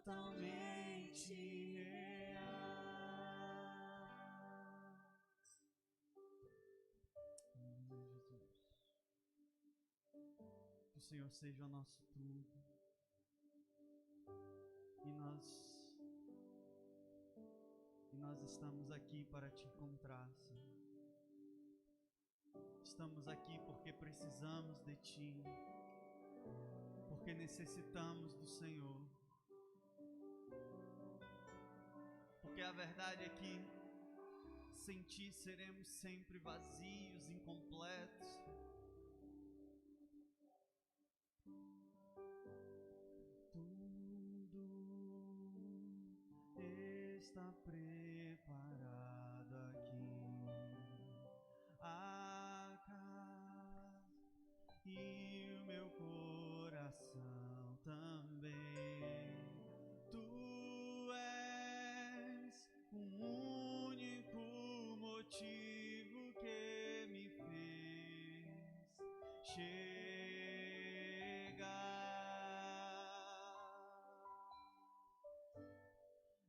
totalmente real. Em nome de Jesus. Que o Senhor seja o nosso tudo. E nós estamos aqui para te encontrar, Senhor. Estamos aqui porque precisamos de Ti, porque necessitamos do Senhor. Porque a verdade é que sem Ti seremos sempre vazios, incompletos. Está preparado aqui, a casa e o meu coração também. Tu és o único motivo que me fez chegar.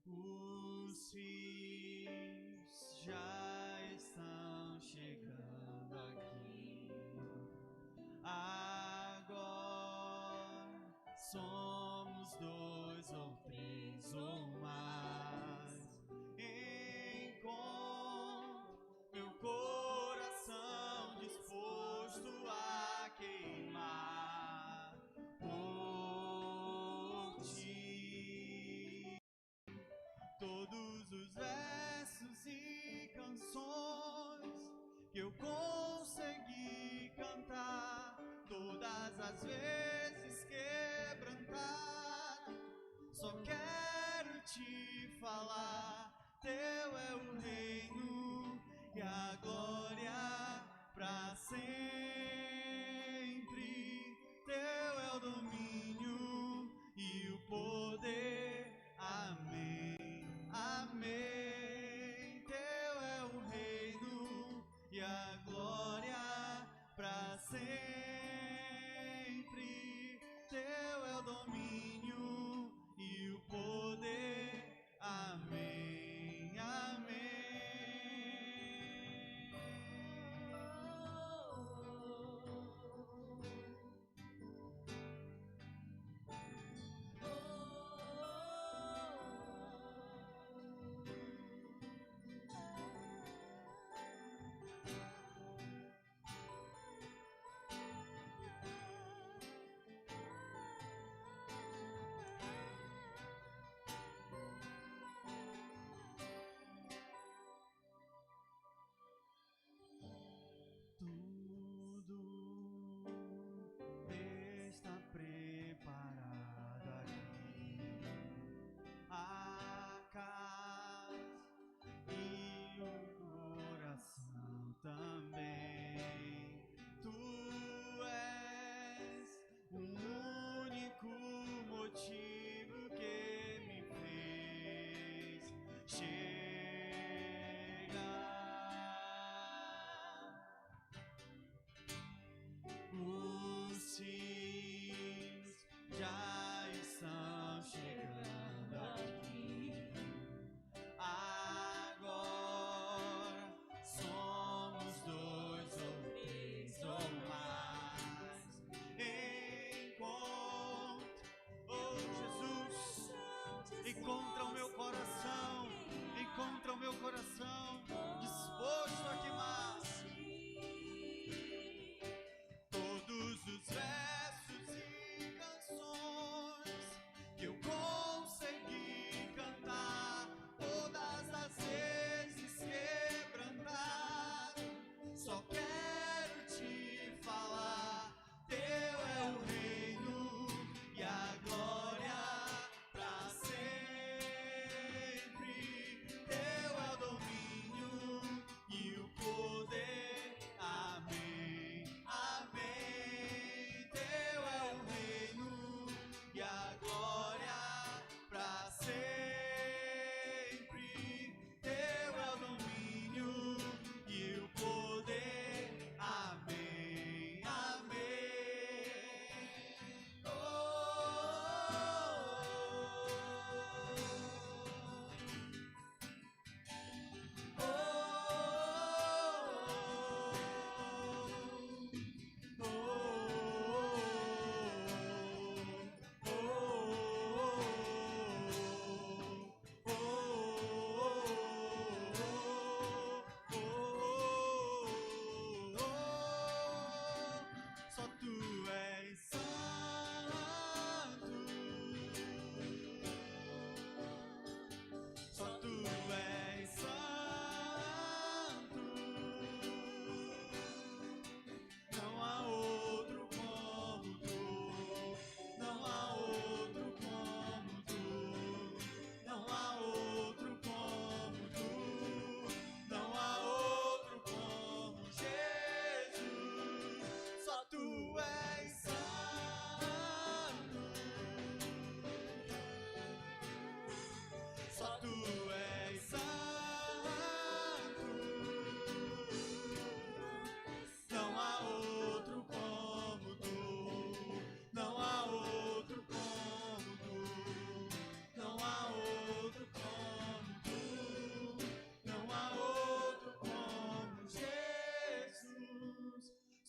Os filhos já estão chegando aqui. Agora somos 2 ou 3 ou mais. Encontro meu coração disposto a queimar por Ti. Todos os versos e canções que eu consegui cantar, todas as vezes quebrantado, só quero te falar: Teu é o reino e a glória pra sempre. Teu é o domínio e o poder. Amém. Amém. Teu é o reino e a glória pra sempre. Teu é o domínio e o poder. Amém. Amém.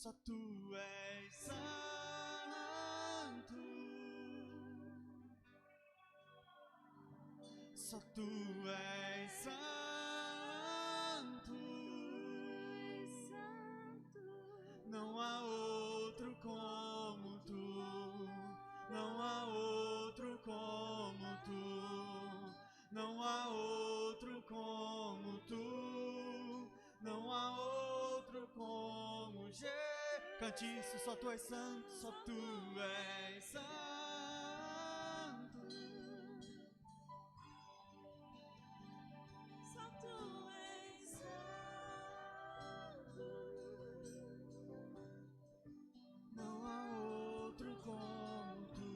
só tu és santo. Só tu és santo. Não há outro como tu. Não há outro como tu. Não há outro como tu. Não há outro como Jesus. Cante isso, só tu és santo, só tu és santo. Só tu és santo. Não há outro como tu.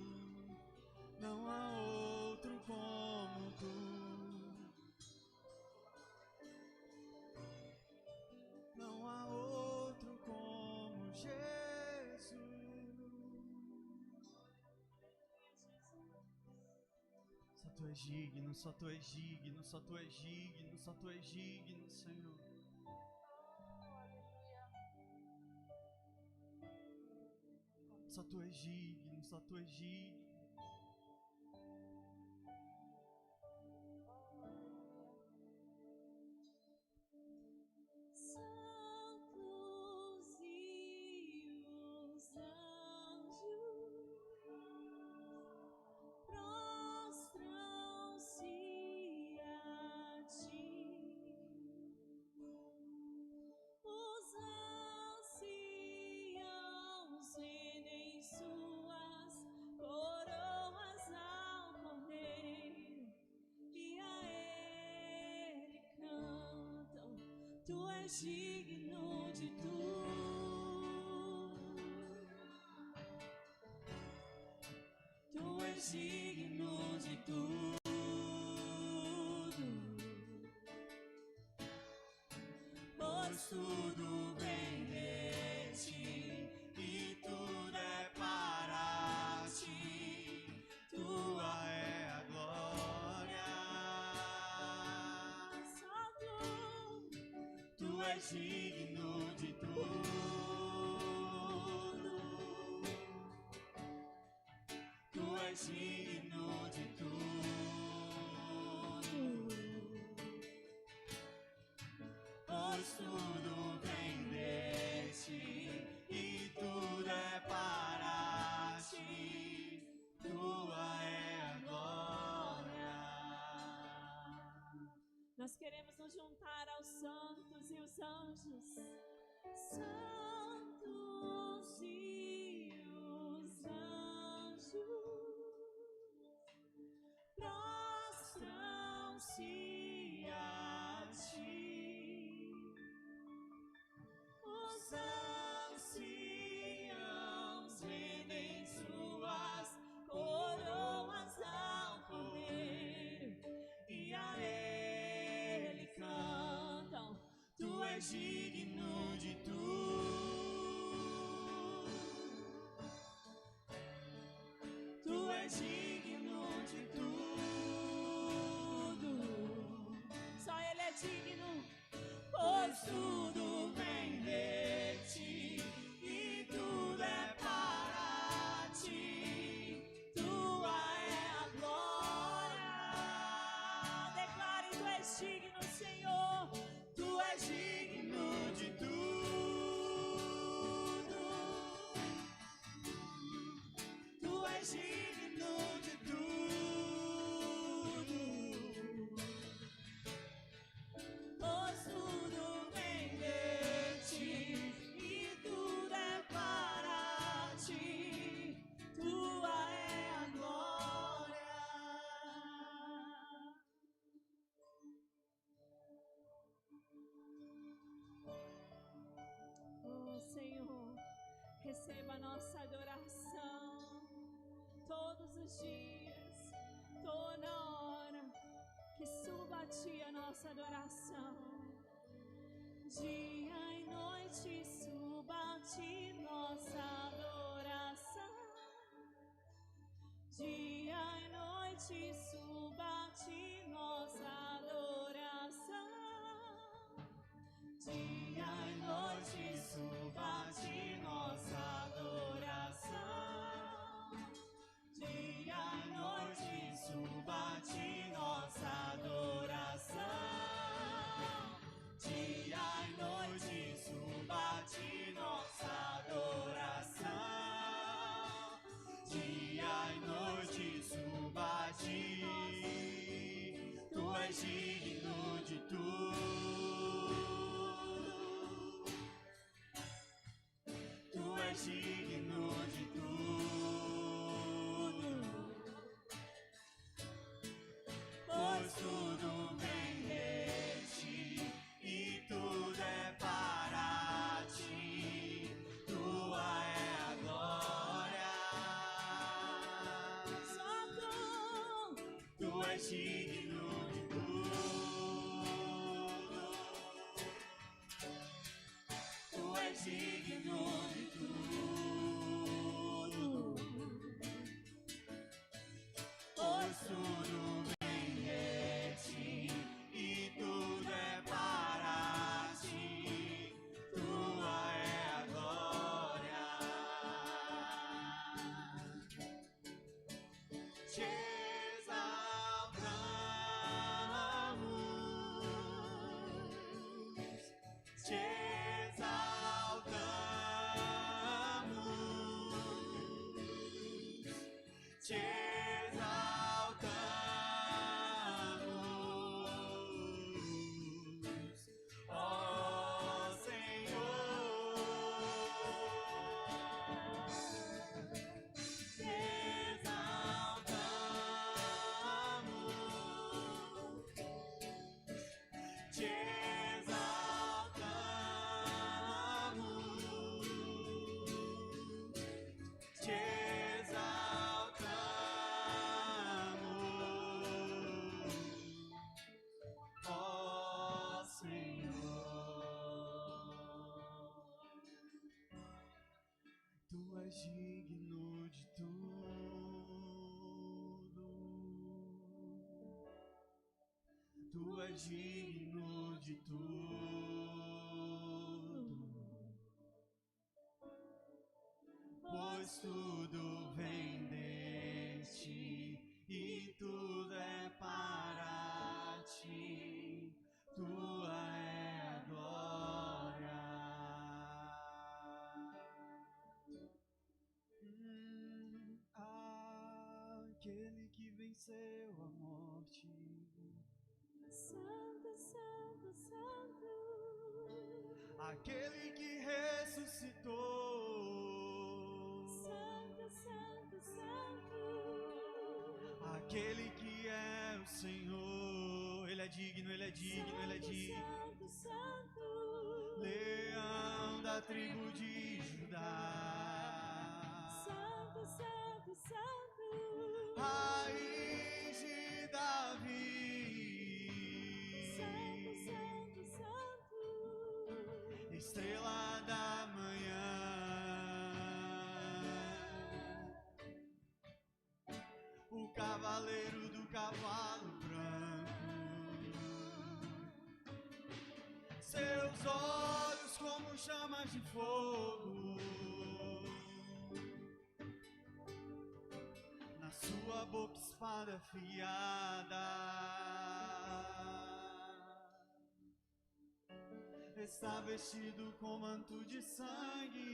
Não há outro como tu. Não há outro como Jesus. Só tu és digno, só tu és digno, só tu és digno, só tu és digno, Senhor. Só tu és digno, só tu és digno. Santos e os anjos prostram-se a ti. Os anciãos rendem suas coroas ao Cordeiro e a Ele cantam. Tu és digno de tudo. Tu és digno de tudo. Pois tudo vem de ti e tudo é para ti. Tua é a glória. Só Tu és digno de tudo. Tu és digno de tudo. Pois tudo vem de ti e tudo é para ti. Tua é a glória. Nós queremos nos juntar aos santos e os anjos. Santos e os anjos prostram-se a ti. Os anciãos rendem suas coroas ao Cordeiro e a Ele cantam. Tu és digno de tudo. Tu és digno de tudo. Só Ele é digno. Pois tudo vem de ti e tudo é para ti. Tua é a glória. Declare: Tu és digno, Senhor. Tu és digno de tudo. Tu és digno de tudo. Pois tudo vem de ti e tudo é para ti. Tua é a glória. Oh, Senhor, receba a nossa adoração todos os dias, toda hora, que suba a Ti a nossa adoração. Dia e noite suba a Ti nossa adoração. Dia e noite suba a Ti nossa adoração. Dia e noite suba a Ti és digno de tudo, pois tudo vem de ti e tudo é para ti. Tua é a glória. Santo, Tu és digno de tudo. Tu és digno de tudo, pois tudo vem de ti e tudo é para ti. Tua é a glória. Te exaltamos, te exaltamos, te exaltamos, ó Senhor. Te exaltamos, te exaltamos, te exaltamos, ó Senhor. Tu és digno de tudo, tu és digno de tudo, pois tudo vem de ti e tudo é para ti. Tua é a glória. Aquele que venceu a morte, Santo, Santo, Santo, aquele que ressuscitou, Santo, Santo, Santo, aquele que é o Senhor. Ele é digno, ele é digno, ele é digno. Santo, Santo, Leão da tribo de Judá, Santo, Santo, Santo, raiz de Davi, Santo, Santo, Santo, estrela da manhã, o cavaleiro do cavalo branco, seus olhos como chamas de fogo, na sua boca espada afiada, está vestido com manto de sangue,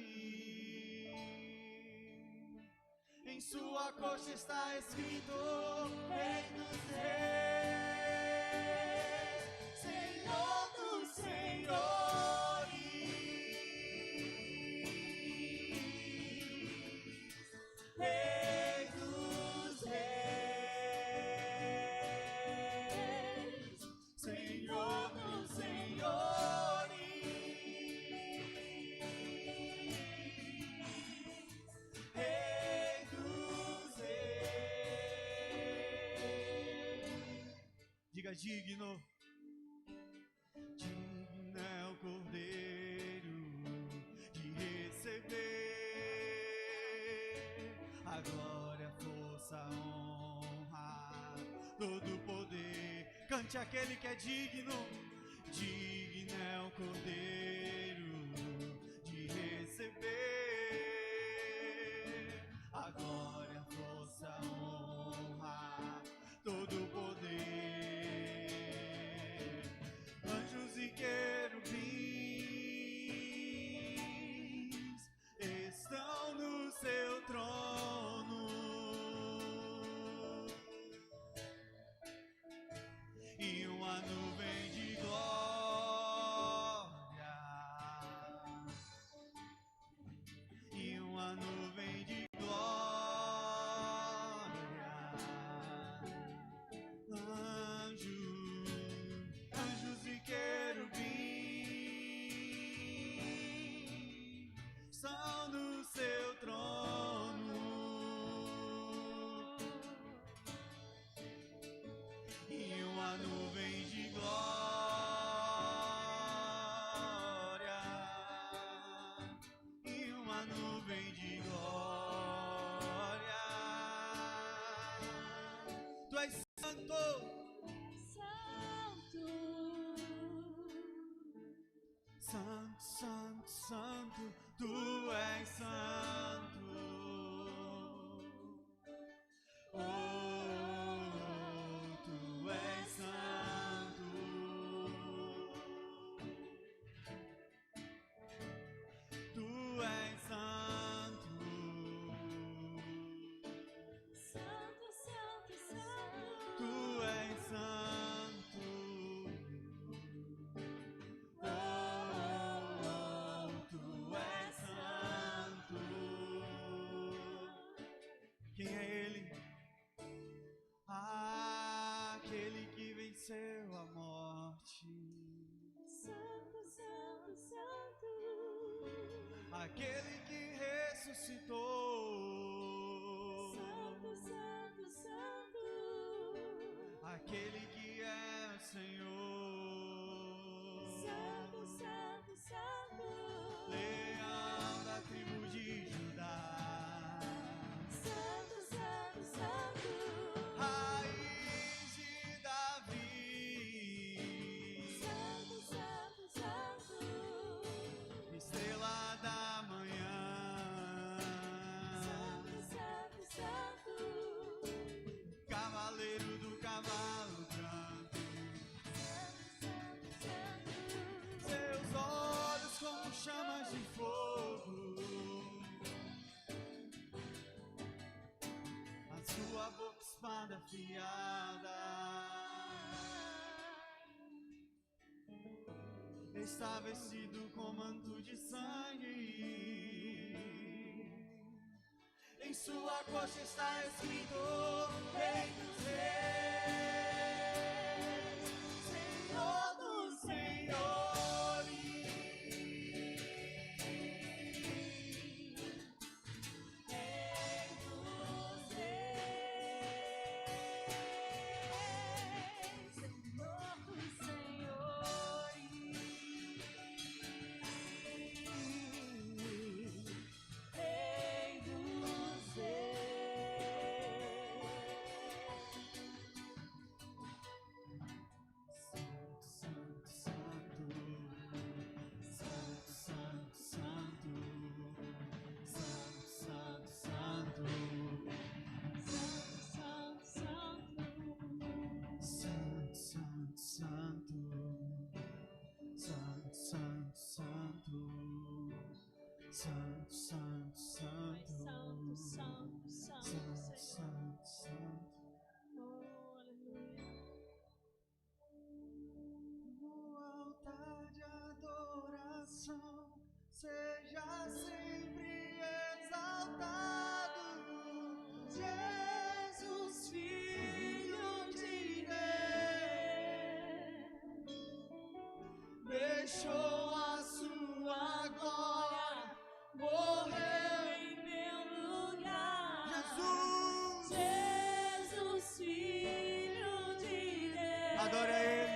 em sua coxa está escrito Rei dos Reis, Senhor dos Senhores, Rei dos Reis, Senhor dos Senhores, Rei dos Reis. Diga digno. Digno é o Cordeiro de receber a glória, a força, a honra, todo o poder. Cante aquele que é digno. Digno é o Cordeiro de receber a glória, a força, a honra, todo o poder. Anjos e querubins estão no seu trono, e uma nuvem de glória nuvem de glória. Tu és santo, santo, santo, santo, tu és santo. Oh, tu és santo. Tu és santo. Santo, santo, santo. Tu és santo. Oh, tu és santo. Quem é ele? Aquele que venceu a morte. Santo, santo, santo. Aquele que ressuscitou. Santo, santo, santo. Aquele que é o Senhor. Santo, santo, santo. Leão da tribo de Judá. Santo, santo, santo. Raiz de Davi. Santo, santo, santo. Estrela da manhã. Santo, santo, santo. Cavaleiro do cavalo branco. Santo, santo, santo. Seus olhos como chamas de fogo. A sua boca espada afiada. Está vestido com manto de sangue. Em sua coxa está escrito Rei dos Reis, Senhor dos Senhores. Rei dos reis, Senhor dos senhores. Rei dos Seja sempre exaltado, Jesus, Filho de Deus, deixou a sua glória, morreu em meu lugar. Jesus, Filho de Deus, adora ele.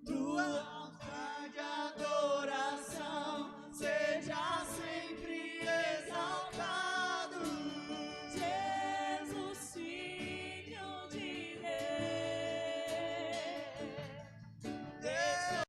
Tua altar de adoração seja sempre exaltado, Jesus, Filho de Deus, deixou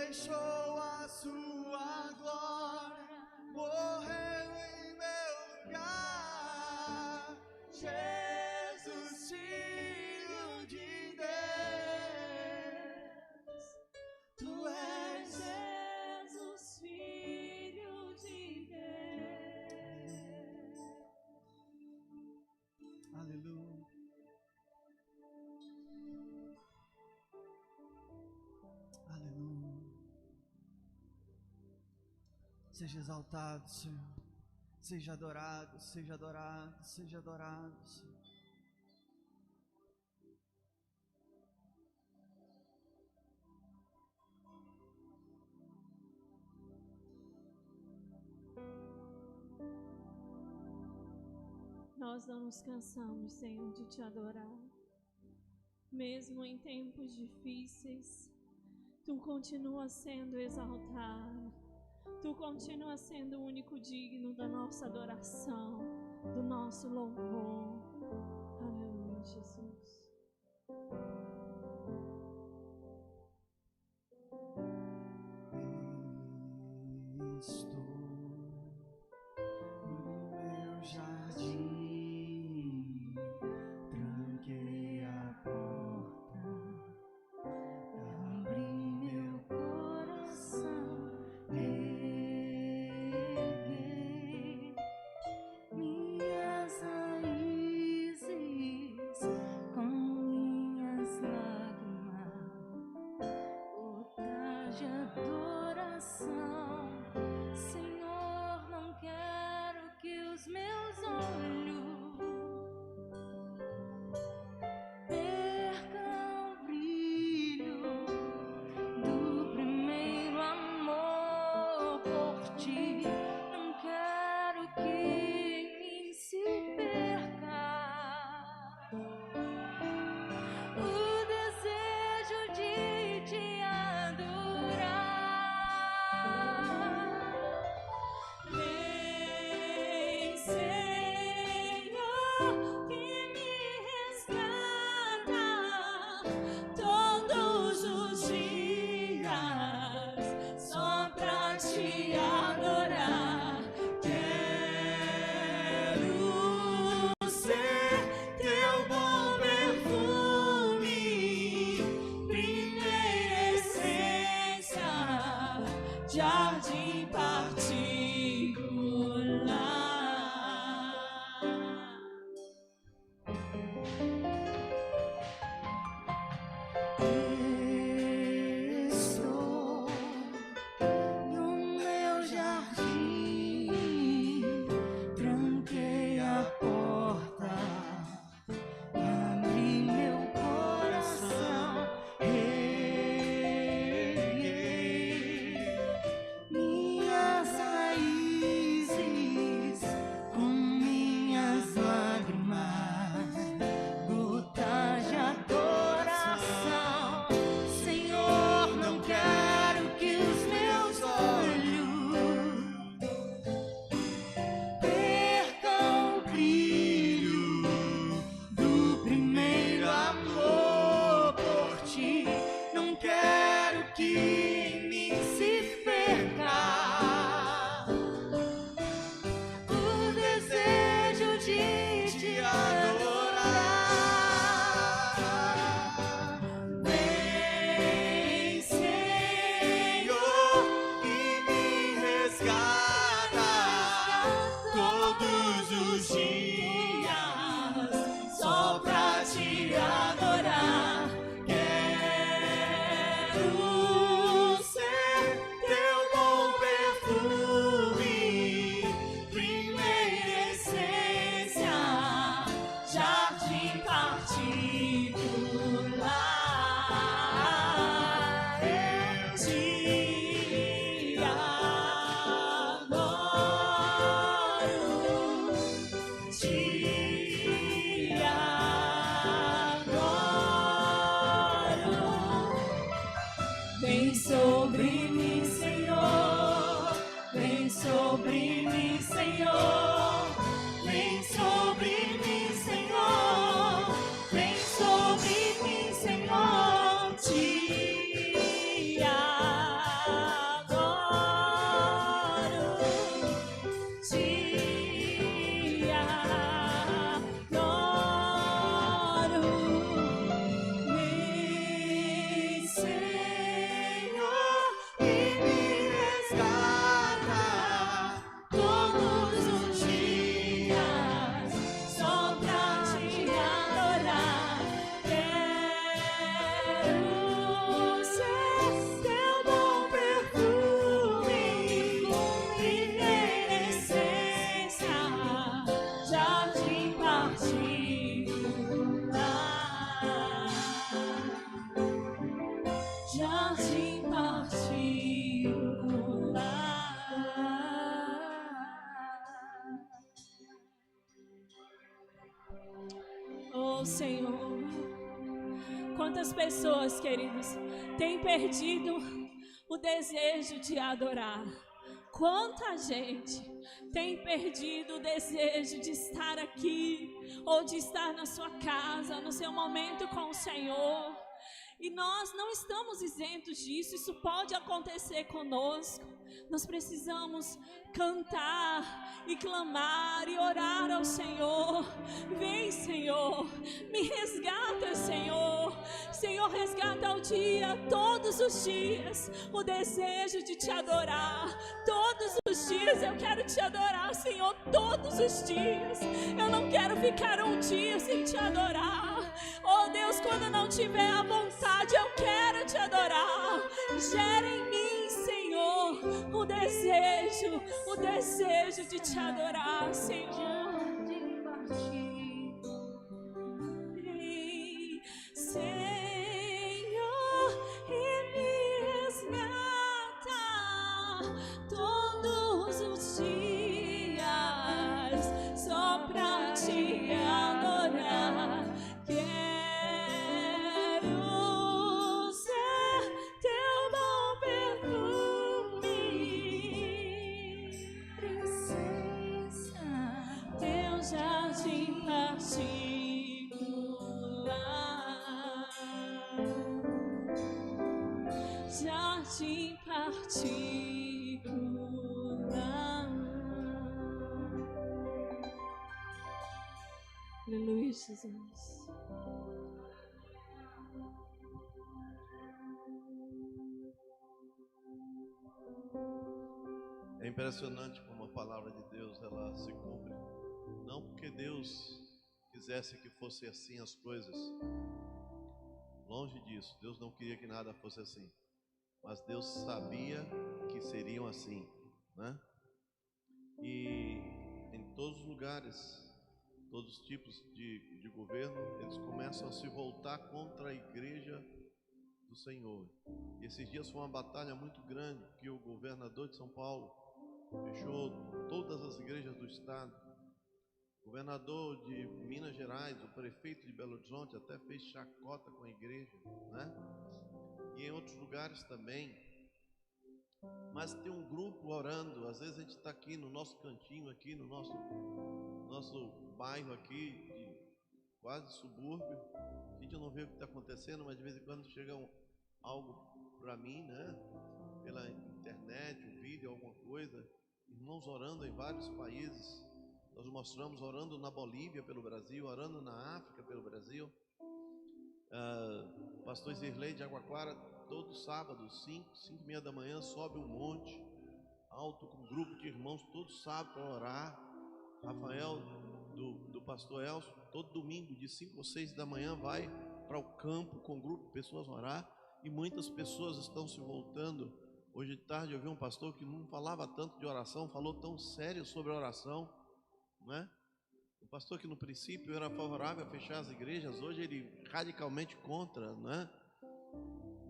deixou a sua glória, morreu em meu lugar. Jesus, Filho de Deus, Tu és Jesus, Filho de Deus. Aleluia. Aleluia. Seja exaltado, Senhor. Seja adorado, seja adorado, seja adorado, Senhor. Nós não nos cansamos, Senhor, de Te adorar. Mesmo em tempos difíceis, Tu continua sendo exaltado. Tu continua sendo o único digno da nossa adoração, do nosso louvor. Aleluia, Jesus. Estou no meu jardim, tranquei a porta, abri meu coração, erguei minhas raízes com minhas lágrimas, gotas de adoração. Senhor, não quero que os meus olhos percam o brilho do primeiro amor por Ti. Não quero que em mim se perca o desejo de Te adorar. Vem, Senhor, que me resgata todos os dias, só pra Te adorar. Quero ser Teu bom perfume, primeira essência, jardim particular. Estou no meu jardim, tranquei a porta, abri meu coração, erguei minhas raízes com minhas lágrimas, gotas de adoração. Senhor, não quero que os meus olhos percam o brilho do primeiro amor por Ti. Não quero que em mim se perca o desejo de Te adorar. Vem, Senhor, e me resgata todos os dias, só pra Te adorar. Quero ser Teu bom perfume, primeira essência, jardim particular. Eu Te adoro, Te adoro. Vem sobre mim, Senhor, vem sobre mim, Senhor, vem sobre mim, Senhor, vem sobre mim, Senhor, Te adoro. jardim particular. Oh Senhor, quantas pessoas, queridos, têm perdido o desejo de adorar. Quanta gente tem perdido o desejo de estar aqui ou de estar na sua casa, no seu momento com o Senhor. E nós não estamos isentos disso, isso pode acontecer conosco. Nós precisamos cantar e clamar e orar ao Senhor. Vem, Senhor, me resgata, Senhor. Senhor, resgata ao dia, todos os dias, o desejo de te adorar. Todos os dias eu quero te adorar, Senhor, todos os dias. Eu não quero ficar um dia sem te adorar. Oh Deus, quando eu não tiver a vontade, eu quero te adorar. Gera em mim, Senhor, o desejo de te adorar, Senhor. Senhor, e me resgata todos os dias, só pra te adorar. Quero ser teu bom perfume, presença, teu jardim particular, jardim particular. Aleluia, Jesus. É impressionante como a palavra de Deus ela se cumpre. Não porque Deus quisesse que fosse assim as coisas. Longe disso. Deus não queria que nada fosse assim. Mas Deus sabia que seriam assim, né? E em todos os lugares, todos os tipos de governo, eles começam a se voltar contra a igreja do Senhor. E esses dias foi uma batalha muito grande, porque o governador de São Paulo fechou todas as igrejas do estado. O governador de Minas Gerais, o prefeito de Belo Horizonte até fez chacota com a igreja, né? E em outros lugares também. Mas tem um grupo orando. Às vezes a gente está aqui no nosso cantinho, aqui no nosso bairro aqui, de quase subúrbio. A gente não vê o que está acontecendo, mas de vez em quando chega algo para mim, né? Pela internet, o vídeo, alguma coisa. Irmãos orando em vários países. Nós mostramos orando na Bolívia pelo Brasil, orando na África pelo Brasil. Pastor Zirlei de Aguaquara, todo sábado, 5h30 da manhã, sobe um monte alto com um grupo de irmãos, todo sábado para orar. Rafael, do pastor Elcio, todo domingo de 5 ou 6 da manhã vai para o campo com um grupo de pessoas orar. E muitas pessoas estão se voltando. Hoje de tarde eu vi um pastor que não falava tanto de oração, falou tão sério sobre oração, né? O pastor que no princípio era favorável a fechar as igrejas, hoje ele radicalmente contra, né?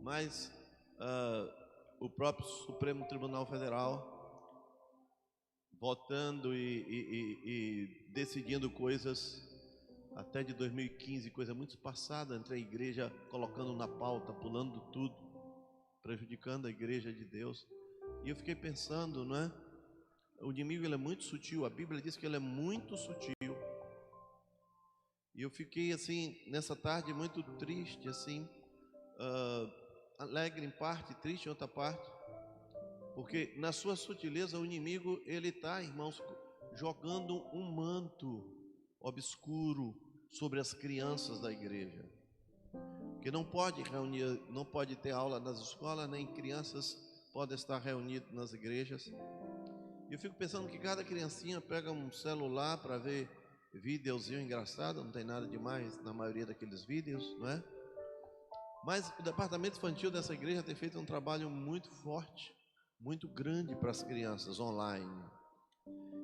Mas o próprio Supremo Tribunal Federal votando e decidindo coisas até de 2015, coisa muito passada, entre a igreja colocando na pauta, pulando tudo, prejudicando a igreja de Deus. E eu fiquei pensando, né? O inimigo ele é muito sutil, a Bíblia diz que ele é muito sutil. E eu fiquei assim, nessa tarde, muito triste, assim, alegre em parte, triste em outra parte, porque na sua sutileza o inimigo, ele está, irmãos, jogando um manto obscuro sobre as crianças da igreja, que não pode reunir, não pode ter aula nas escolas, nem crianças podem estar reunidas nas igrejas. E eu fico pensando que cada criancinha pega um celular para ver videozinho engraçado, não tem nada demais na maioria daqueles vídeos, não é? Mas o departamento infantil dessa igreja tem feito um trabalho muito forte, muito grande para as crianças online.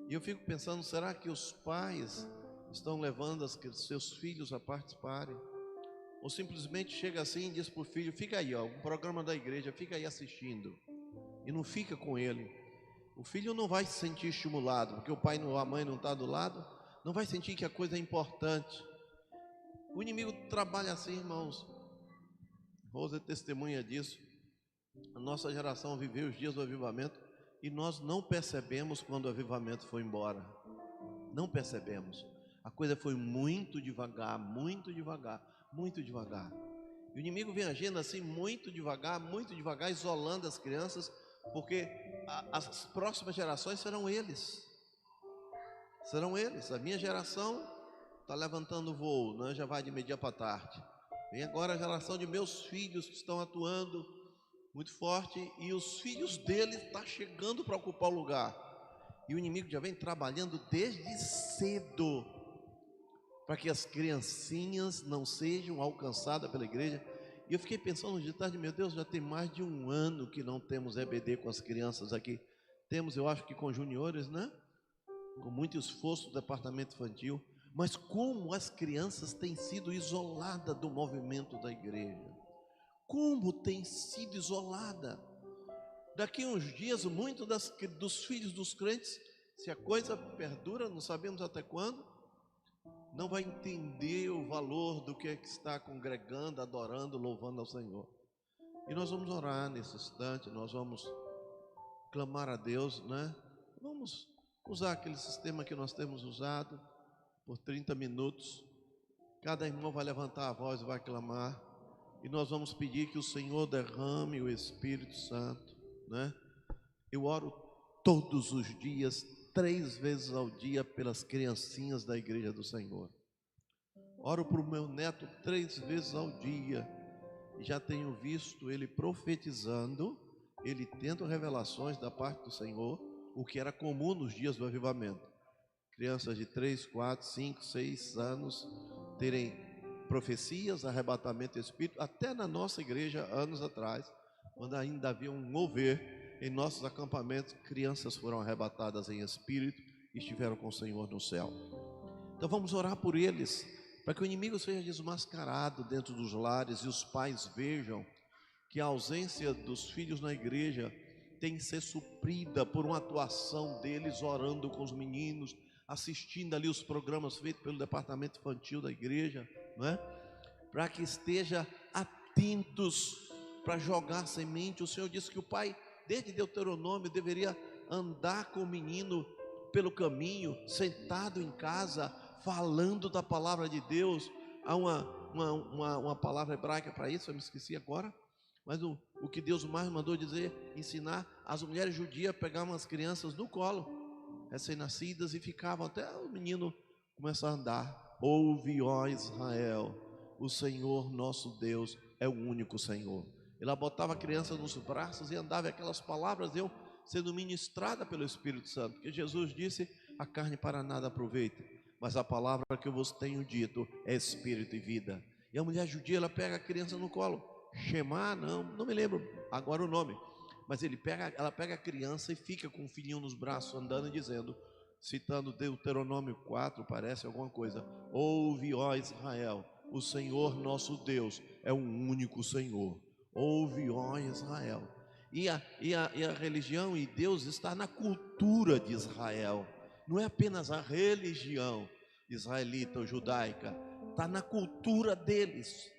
E eu fico pensando, será que os pais estão levando seus filhos a participarem? ou simplesmente chega assim e diz para o filho: fica aí, ó, um programa da igreja, fica aí assistindo, e não fica com ele. O filho não vai se sentir estimulado, porque o pai ou a mãe não está do lado, não vai sentir que a coisa é importante. O inimigo trabalha assim, irmãos. Rosa é testemunha disso. A nossa geração viveu os dias do avivamento e nós não percebemos quando o avivamento foi embora. Não percebemos. A coisa foi muito devagar, muito devagar, muito devagar. E o inimigo vem agindo assim muito devagar, isolando as crianças, porque as próximas gerações serão eles. Serão eles. A minha geração está levantando voo, né? Já vai de meio dia para tarde. Vem agora a geração de meus filhos que estão atuando muito forte, e os filhos deles estão chegando para ocupar o lugar. E o inimigo já vem trabalhando desde cedo para que as criancinhas não sejam alcançadas pela igreja. E eu fiquei pensando de tarde, meu Deus, já tem mais de um ano que não temos EBD com as crianças aqui. Temos, eu acho que com juniores, né? Com muito esforço do departamento infantil. Mas como as crianças têm sido isoladas do movimento da igreja. Como tem sido isolada. Daqui a uns dias, muito dos filhos dos crentes, se a coisa perdura, não sabemos até quando, não vai entender o valor do que é que está congregando, adorando, louvando ao Senhor. E nós vamos orar nesse instante, nós vamos clamar a Deus, né? Vamos usar aquele sistema que nós temos usado por 30 minutos. Cada irmão vai levantar a voz e vai clamar. E nós vamos pedir que o Senhor derrame o Espírito Santo, né? Eu oro todos os dias, 3 vezes ao dia, pelas criancinhas da igreja do Senhor. Oro para o meu neto 3 vezes ao dia. E já tenho visto ele profetizando, ele tendo revelações da parte do Senhor, o que era comum nos dias do avivamento. Crianças de 3, 4, 5, 6 anos terem profecias, arrebatamento de espírito. Até na nossa igreja, anos atrás, quando ainda havia um mover em nossos acampamentos, crianças foram arrebatadas em espírito e estiveram com o Senhor no céu. Então vamos orar por eles, para que o inimigo seja desmascarado dentro dos lares e os pais vejam que a ausência dos filhos na igreja tem que ser suprida por uma atuação deles orando com os meninos, assistindo ali os programas feitos pelo departamento infantil da igreja, não é? Para que esteja atentos para jogar semente. O Senhor disse que o pai, desde Deuteronômio, deveria andar com o menino pelo caminho, sentado em casa, falando da palavra de Deus. Há uma palavra hebraica para isso, eu me esqueci agora. Mas o que Deus mais mandou dizer, ensinar as mulheres judias a pegar umas crianças no colo, recém-nascidas, e ficavam até o menino começar a andar. Ouve, ó Israel, o Senhor nosso Deus é o único Senhor. Ela botava a criança nos braços e andava, e aquelas palavras iam sendo ministradas pelo Espírito Santo, porque Jesus disse: a carne para nada aproveita, mas a palavra que eu vos tenho dito é espírito e vida. E a mulher judia, ela pega a criança no colo, Shema, não me lembro agora o nome, mas ela pega a criança e fica com o filhinho nos braços, andando e dizendo, citando Deuteronômio 4, parece alguma coisa: ouve, ó Israel, o Senhor nosso Deus é um único Senhor. Ouve, ó Israel. E a religião e Deus está na cultura de Israel. Não é apenas a religião israelita ou judaica, está na cultura deles.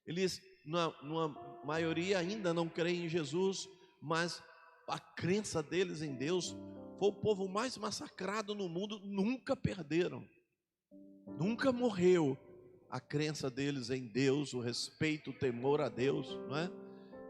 Eles, numa maioria, ainda não creem em Jesus, mas a crença deles em Deus. Foi o povo mais massacrado no mundo, nunca perderam, nunca morreu a crença deles em Deus, o respeito, o temor a Deus, não é?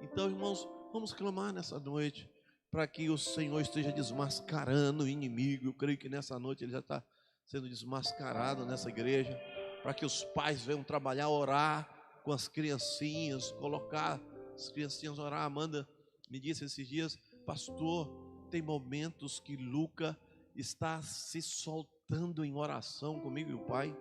Então, irmãos, vamos clamar nessa noite para que o Senhor esteja desmascarando o inimigo. Eu creio que nessa noite ele já está sendo desmascarado nessa igreja, para que os pais venham trabalhar, orar com as criancinhas, colocar as criancinhas a orar. Amanda me disse esses dias: pastor, tem momentos que Luca está se soltando em oração comigo e o pai,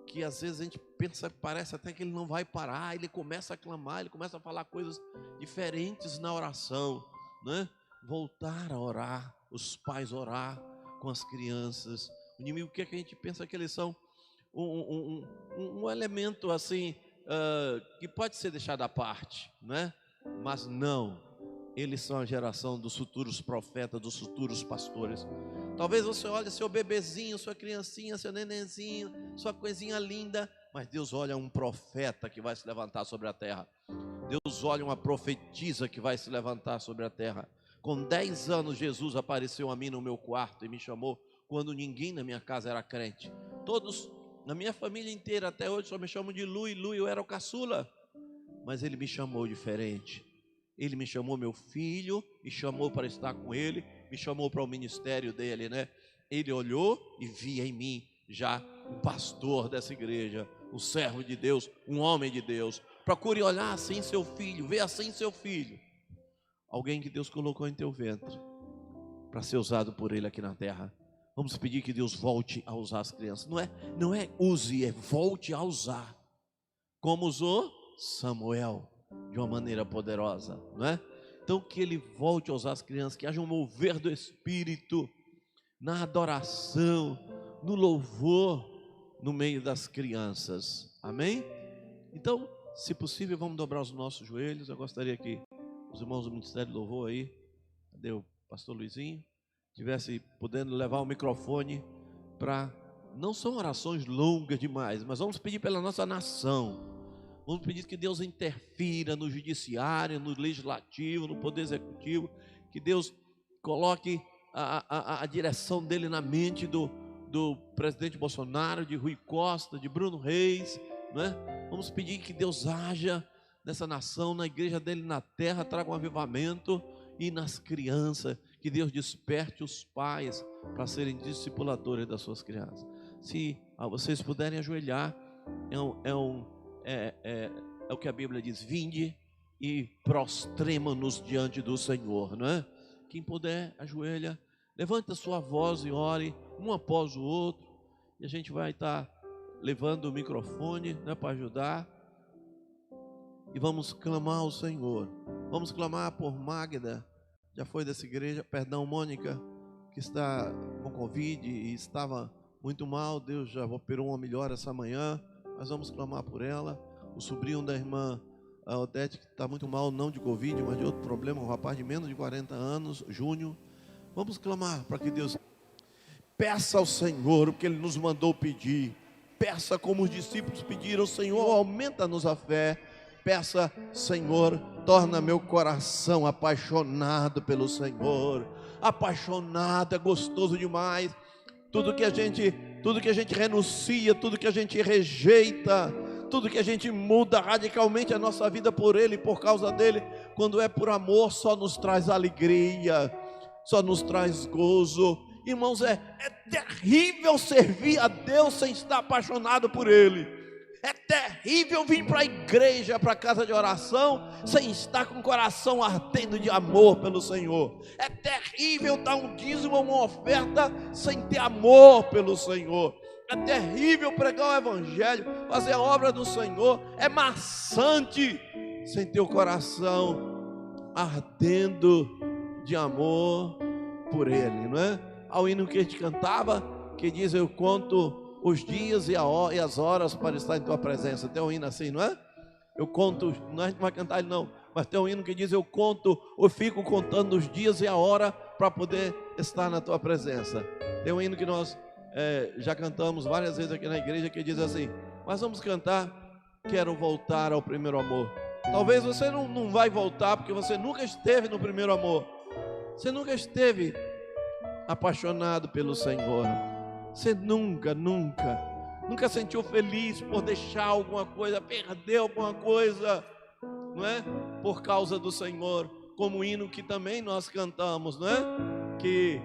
que às vezes a gente pensa, parece até que ele não vai parar. Ele começa a clamar, ele começa a falar coisas diferentes na oração, né? Voltar a orar, os pais orar com as crianças. O inimigo, o que é que a gente pensa que eles são? Um elemento assim, que pode ser deixado à parte, né? Mas não, eles são a geração dos futuros profetas, dos futuros pastores. Talvez você olhe seu bebezinho, sua criancinha, seu nenenzinho, sua coisinha linda, mas Deus olha um profeta que vai se levantar sobre a terra. Deus olha uma profetisa que vai se levantar sobre a terra. Com 10 anos Jesus apareceu a mim no meu quarto e me chamou quando ninguém na minha casa era crente. Todos, na minha família inteira até hoje só me chamam de Lu, e Lu eu era o caçula. Mas ele me chamou diferente. Ele me chamou meu filho, me chamou para estar com ele, me chamou para o ministério dele, né? Ele olhou e via em mim já um pastor dessa igreja, um servo de Deus, um homem de Deus. Procure olhar assim seu filho, ver assim seu filho. Alguém que Deus colocou em teu ventre para ser usado por ele aqui na terra. Vamos pedir que Deus volte a usar as crianças. Não é use, é volte a usar. Como usou Samuel, de uma maneira poderosa, não é? Então que ele volte a usar as crianças, que haja um mover do Espírito na adoração, no louvor, no meio das crianças, amém? Então, se possível, vamos dobrar os nossos joelhos. Eu gostaria que os irmãos do Ministério de Louvor aí, cadê o pastor Luizinho, tivesse podendo levar o microfone para, não são orações longas demais, mas vamos pedir pela nossa nação. Vamos pedir que Deus interfira no judiciário, no legislativo, no poder executivo, que Deus coloque a direção dele na mente do presidente Bolsonaro, de Rui Costa, de Bruno Reis, não é? Vamos pedir que Deus haja nessa nação, na igreja dele na terra, traga um avivamento, e nas crianças, que Deus desperte os pais para serem discipuladores das suas crianças. Se vocês puderem ajoelhar, é o que a Bíblia diz: vinde e prostremo-nos diante do Senhor, não é? Quem puder, ajoelha, levanta a sua voz e ore, um após o outro, e a gente vai estar levando o microfone, né, para ajudar, e vamos clamar ao Senhor. Vamos clamar por Magda, já foi dessa igreja, perdão, Mônica, que está com Covid e estava muito mal. Deus já operou uma melhora essa manhã. Nós vamos clamar por ela. O sobrinho da irmã a Odete, que está muito mal, não de Covid, mas de outro problema, um rapaz de menos de 40 anos, Júnior. Vamos clamar para que Deus peça ao Senhor o que Ele nos mandou pedir. Peça como os discípulos pediram: Senhor, aumenta-nos a fé. Peça: Senhor, torna meu coração apaixonado pelo Senhor. Apaixonado, é gostoso demais. Tudo que a gente renuncia, tudo que a gente rejeita, tudo que a gente muda radicalmente a nossa vida por Ele, por causa dEle, quando é por amor, só nos traz alegria, só nos traz gozo. Irmãos, é terrível servir a Deus sem estar apaixonado por Ele. É terrível vir para a igreja, para a casa de oração, sem estar com o coração ardendo de amor pelo Senhor. É terrível dar um dízimo, uma oferta, sem ter amor pelo Senhor. É terrível pregar o Evangelho, fazer a obra do Senhor. É maçante sem ter o coração ardendo de amor por Ele, não é? Há um hino que a gente cantava, que diz: eu conto os dias e as horas para estar em tua presença. Tem um hino assim, não é? Eu conto, não a gente vai cantar ele não, mas tem um hino que diz: eu fico contando os dias e a hora para poder estar na tua presença. Tem um hino que nós já cantamos várias vezes aqui na igreja, que diz assim: mas vamos cantar, quero voltar ao primeiro amor. Talvez você não vai voltar, porque você nunca esteve no primeiro amor. Você nunca esteve apaixonado pelo Senhor. Você nunca sentiu feliz por deixar alguma coisa, perder alguma coisa, não é? Por causa do Senhor, como o hino que também nós cantamos, não é? Que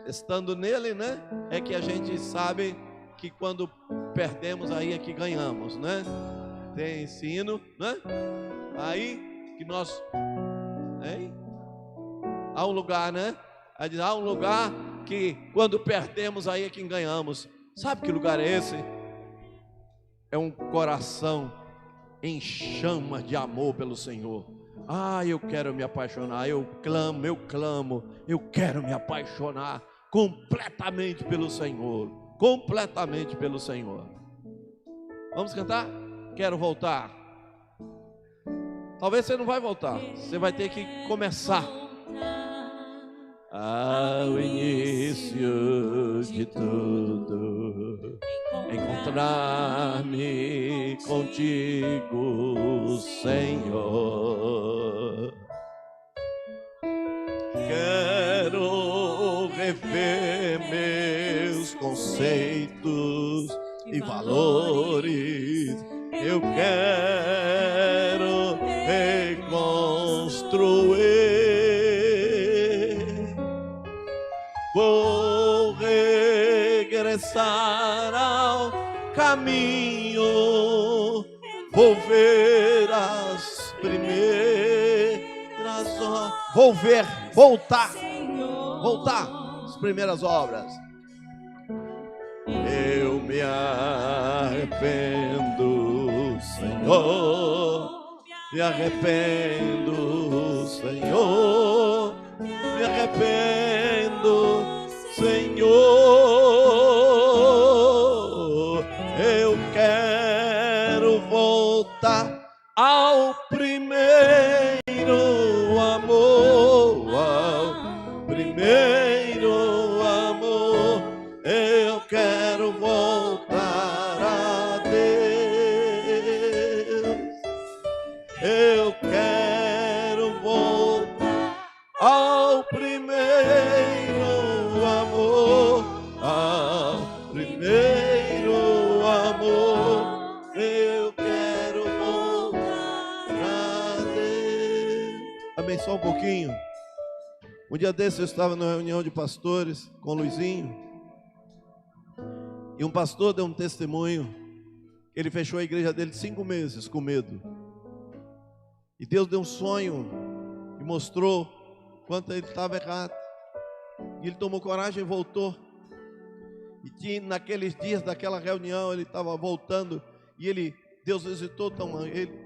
estando nele, né? É que a gente sabe que quando perdemos, aí é que ganhamos, né? Tem esse hino, né? Aí que nós, há um lugar, né? Há um lugar que quando perdemos, aí é quem ganhamos. Sabe que lugar é esse? É um coração em chama de amor pelo Senhor. Eu quero me apaixonar, eu clamo, eu quero me apaixonar completamente pelo Senhor, completamente pelo Senhor. Vamos cantar? quero voltar. Talvez você não vai voltar, você vai ter que começar. Ao início de tudo, encontrar-me contigo, Senhor. Quero rever meus conceitos e valores. Eu quero reconstruir. Vou regressar ao caminho. Vou ver as primeiras obras. Vou ver, voltar as primeiras obras. Eu me arrependo, Senhor. Me arrependo, Senhor. Me arrependo, Senhor. Eu quero voltar ao primeiro amor, ao primeiro amor. Eu quero voltar a Deus. Eu quero voltar ao primeiro amor, ao primeiro amor. Eu quero voltar a Deus. Amém, só um pouquinho. Um dia desses eu estava numa reunião de pastores com o Luizinho, e um pastor deu um testemunho. Ele fechou a igreja dele 5 meses com medo, e Deus deu um sonho e mostrou quanto ele estava errado, e ele tomou coragem e voltou. E naqueles dias daquela reunião ele estava voltando, e Deus visitou ele,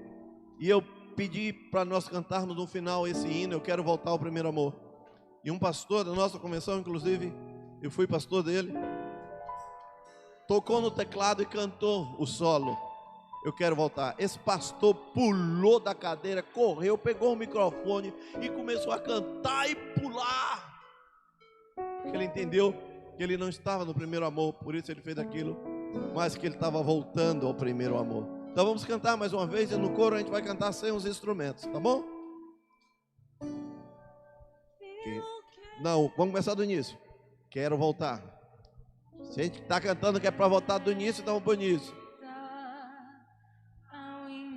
e eu pedi para nós cantarmos no final esse hino, Eu Quero Voltar ao Primeiro Amor. E um pastor da nossa convenção, inclusive eu fui pastor dele, tocou no teclado e cantou o solo, Eu Quero Voltar. Esse pastor pulou da cadeira, correu, pegou o microfone e começou a cantar e pular, porque ele entendeu que ele não estava no primeiro amor, por isso ele fez aquilo, mas que ele estava voltando ao primeiro amor. Então vamos cantar mais uma vez, e no coro a gente vai cantar sem os instrumentos, tá bom? Não, vamos começar do início. Quero voltar. Se a gente está cantando que é para voltar do início, então vamos para o início.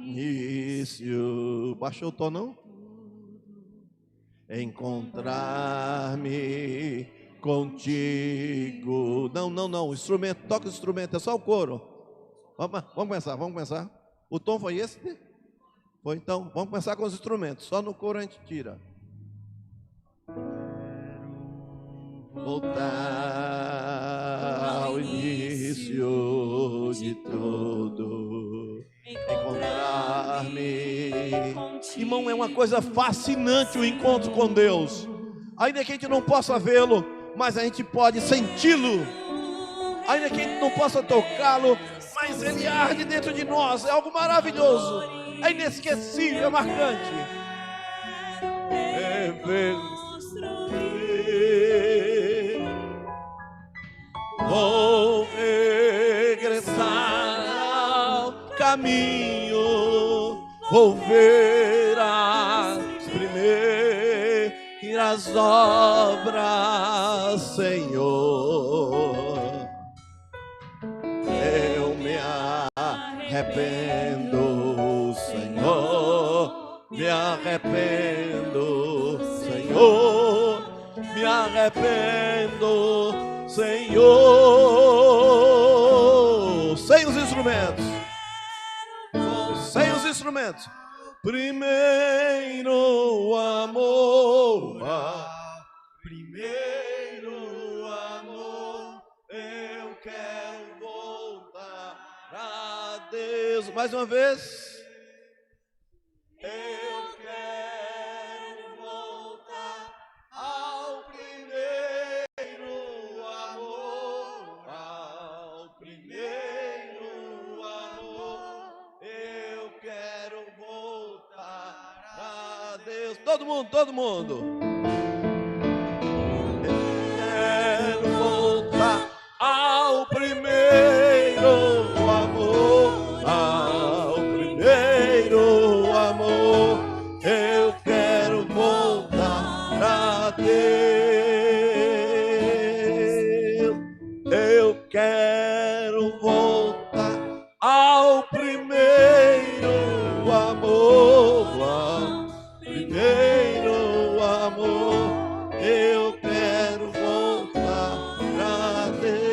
Início. Baixou o tom, não? Encontrar-me contigo. Não. Instrumento, toca o instrumento, é só o coro. Vamos começar. O tom foi esse? Foi, então, vamos começar com os instrumentos. Só no coro a gente tira. Voltar ao início de tudo, encontrar-me. Irmão, é uma coisa fascinante o encontro com Deus. Ainda que a gente não possa vê-lo, mas a gente pode senti-lo. Ainda que a gente não possa tocá-lo, mas ele arde dentro de nós. É algo maravilhoso, é inesquecível, é marcante. Vou regressar ao caminho, vou ver as primeiras obras, Senhor. Eu me arrependo, Senhor, me arrependo, Senhor, me arrependo, Senhor. Sem os instrumentos. Sem os instrumentos. Primeiro amor. Primeiro amor. Eu quero voltar a Deus. Mais uma vez. Eu quero voltar ao primeiro amor, ao primeiro amor. todo mundo, todo mundo. Quero voltar ao primeiro amor, ao primeiro amor. Eu quero voltar a Deus. Eu quero voltar ao primeiro amor, ao primeiro amor. Eu quero voltar a Deus.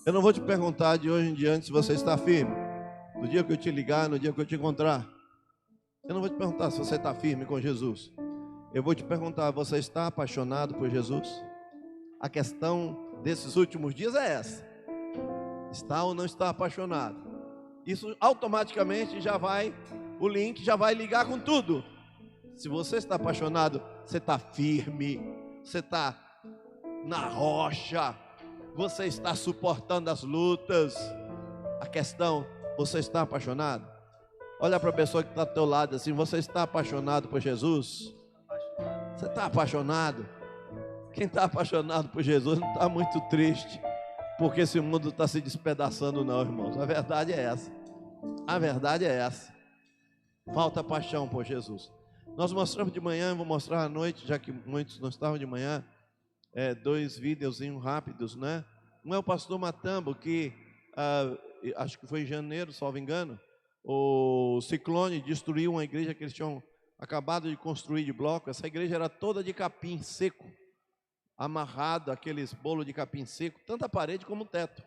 Eu não vou te perguntar de hoje em diante se você está firme. No dia que eu te ligar, no dia que eu te encontrar, eu não vou te perguntar se você está firme com Jesus. Eu vou te perguntar, você está apaixonado por Jesus? A questão desses últimos dias é essa: está ou não está apaixonado? Isso automaticamente já vai, o link já vai ligar com tudo. Se você está apaixonado, você está firme, você está na rocha, você está suportando as lutas. A questão, você está apaixonado? Olha para a pessoa que está do teu lado assim, você está apaixonado por Jesus? Você está apaixonado? Quem está apaixonado por Jesus não está muito triste, porque esse mundo está se despedaçando não, irmãos. A verdade é essa. A verdade é essa. Falta paixão por Jesus. Nós mostramos de manhã, vou mostrar à noite, já que muitos não estavam de manhã, 2 videozinhos rápidos, né? Um é o pastor Matambo, que acho que foi em janeiro, salvo engano, o ciclone destruiu uma igreja que eles tinham acabado de construir de bloco. Essa igreja era toda de capim seco, amarrado, aqueles bolos de capim seco, tanto a parede como o teto.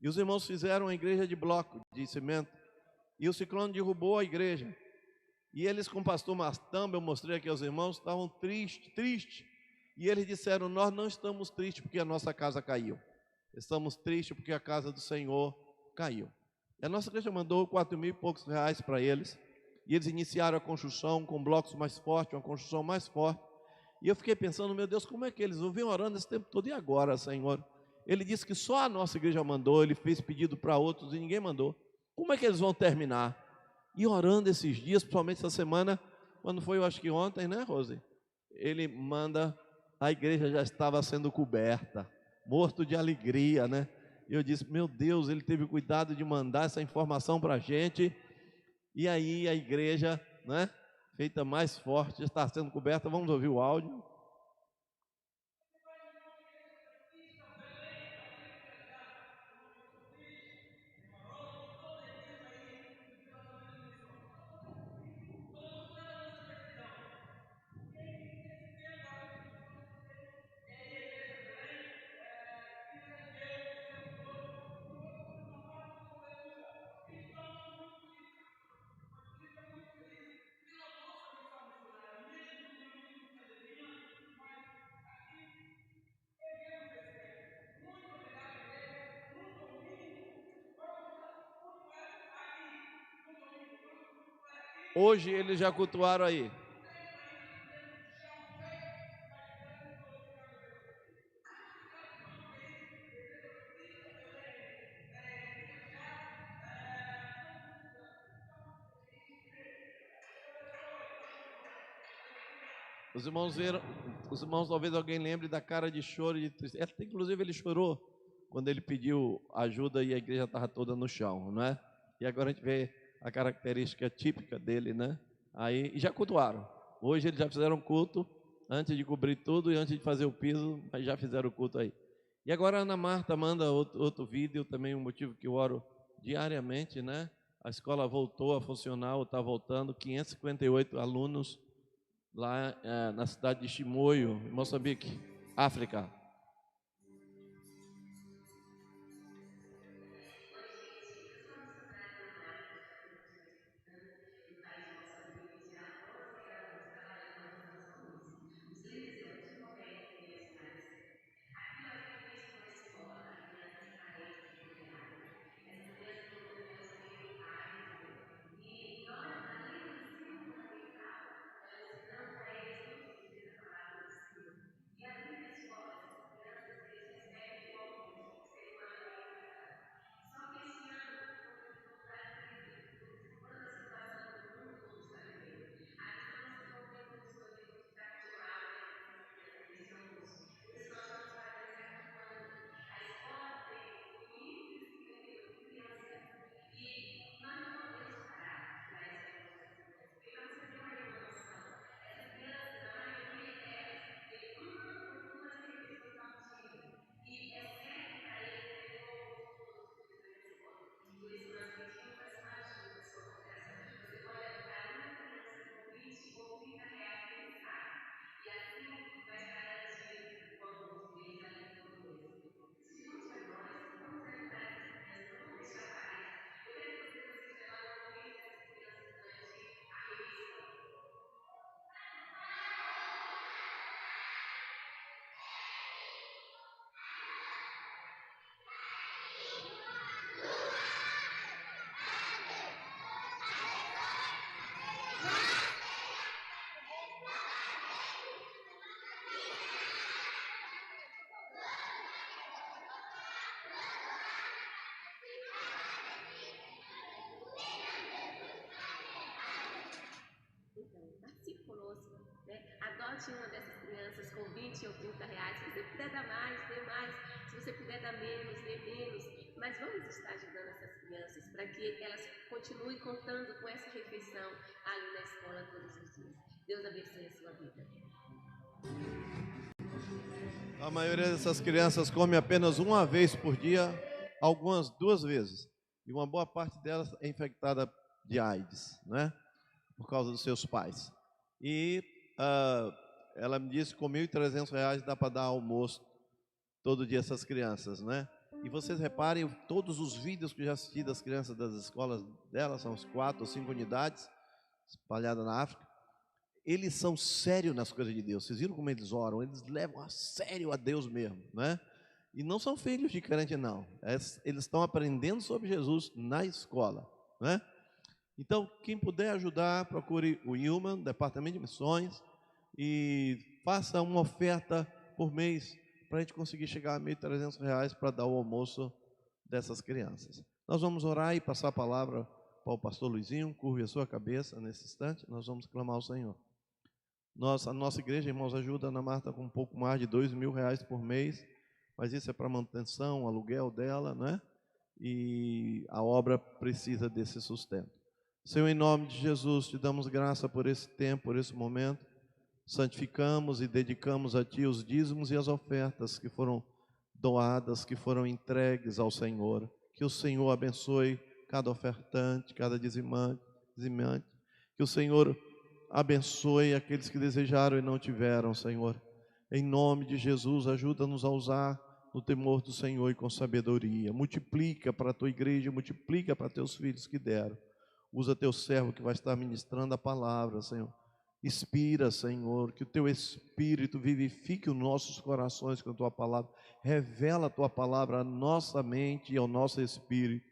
E os irmãos fizeram a igreja de bloco, de cimento, e o ciclone derrubou a igreja. E eles, com o pastor Matambo, eu mostrei aqui aos irmãos, estavam tristes. E eles disseram: nós não estamos tristes porque a nossa casa caiu. Estamos tristes porque a casa do Senhor caiu. E a nossa igreja mandou 4 mil e poucos reais para eles. E eles iniciaram a construção com blocos mais fortes, uma construção mais forte. E eu fiquei pensando, meu Deus, como é que eles vinham orando esse tempo todo? E agora, Senhor? Ele disse que só a nossa igreja mandou, ele fez pedido para outros e ninguém mandou. Como é que eles vão terminar? E orando esses dias, principalmente essa semana, quando foi, eu acho que ontem, né, Rose? Ele manda, a igreja já estava sendo coberta, morto de alegria, né? E eu disse, meu Deus, ele teve cuidado de mandar essa informação para a gente. E aí a igreja, né, feita mais forte, está sendo coberta. Vamos ouvir o áudio. Hoje eles já cultuaram aí. Os irmãos viram, os irmãos, talvez alguém lembre da cara de choro e de tristeza. Inclusive ele chorou quando ele pediu ajuda e a igreja estava toda no chão, não é? E agora a gente vê a característica típica dele, né? Aí, e já cultuaram. Hoje eles já fizeram culto, antes de cobrir tudo e antes de fazer o piso, mas já fizeram o culto aí. E agora a Ana Marta manda outro vídeo, também um motivo que eu oro diariamente, né? A escola voltou a funcionar, ou está voltando, 558 alunos lá na cidade de Chimoio, em Moçambique, África. adote uma dessas crianças com 20 ou 30 reais. Se você puder dar mais, dê mais. Se você puder dar menos, dê menos. Mas vamos estar ajudando essas crianças para que elas continuem contando com essa refeição ali na escola todos os dias. Deus abençoe a sua vida. A maioria dessas crianças come apenas uma vez por dia, algumas 2 vezes. E uma boa parte delas é infectada de AIDS, né? Por causa dos seus pais. E ela me disse que com R$1.300 dá para dar almoço todo dia essas crianças, né? E vocês reparem, todos os vídeos que eu já assisti das crianças das escolas delas, são 4 ou 5 unidades espalhadas na África, eles são sérios nas coisas de Deus. Vocês viram como eles oram? Eles levam a sério a Deus mesmo, né? E não são filhos de crente, não. Eles estão aprendendo sobre Jesus na escola, né? Então, quem puder ajudar, procure o Human, Departamento de Missões, e faça uma oferta por mês para a gente conseguir chegar a R$1.300 para dar o almoço dessas crianças. Nós vamos orar e passar a palavra para o pastor Luizinho. Curve a sua cabeça nesse instante, nós vamos clamar ao Senhor. A nossa igreja, irmãos, ajuda a Ana Marta com um pouco mais de R$2.000 por mês, mas isso é para manutenção, aluguel dela, né? E a obra precisa desse sustento. Senhor, em nome de Jesus, te damos graça por esse tempo, por esse momento. Santificamos e dedicamos a Ti os dízimos e as ofertas que foram doadas, que foram entregues ao Senhor. Que o Senhor abençoe cada ofertante, cada dizimante. Que o Senhor abençoe aqueles que desejaram e não tiveram, Senhor. Em nome de Jesus, ajuda-nos a usar no temor do Senhor e com sabedoria. Multiplica para a Tua igreja, multiplica para Teus filhos que deram. Usa Teu servo que vai estar ministrando a palavra, Senhor. Inspira, Senhor, que o Teu Espírito vivifique os nossos corações com a Tua palavra. Revela a Tua palavra à nossa mente e ao nosso espírito.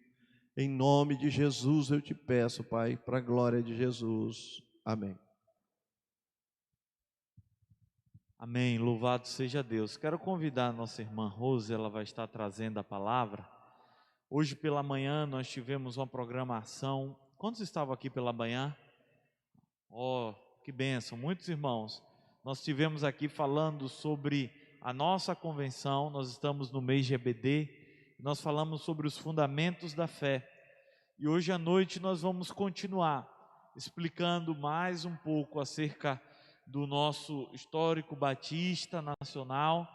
Em nome de Jesus eu te peço, Pai, para a glória de Jesus. Amém. Amém, louvado seja Deus. Quero convidar a nossa irmã Rose, ela vai estar trazendo a palavra. Hoje pela manhã nós tivemos uma programação. Quantos estavam aqui pela manhã? Oh, que bênção, muitos irmãos. Nós tivemos aqui falando sobre a nossa convenção, nós estamos no mês de EBD, nós falamos sobre os fundamentos da fé. E hoje à noite nós vamos continuar explicando mais um pouco acerca do nosso histórico batista nacional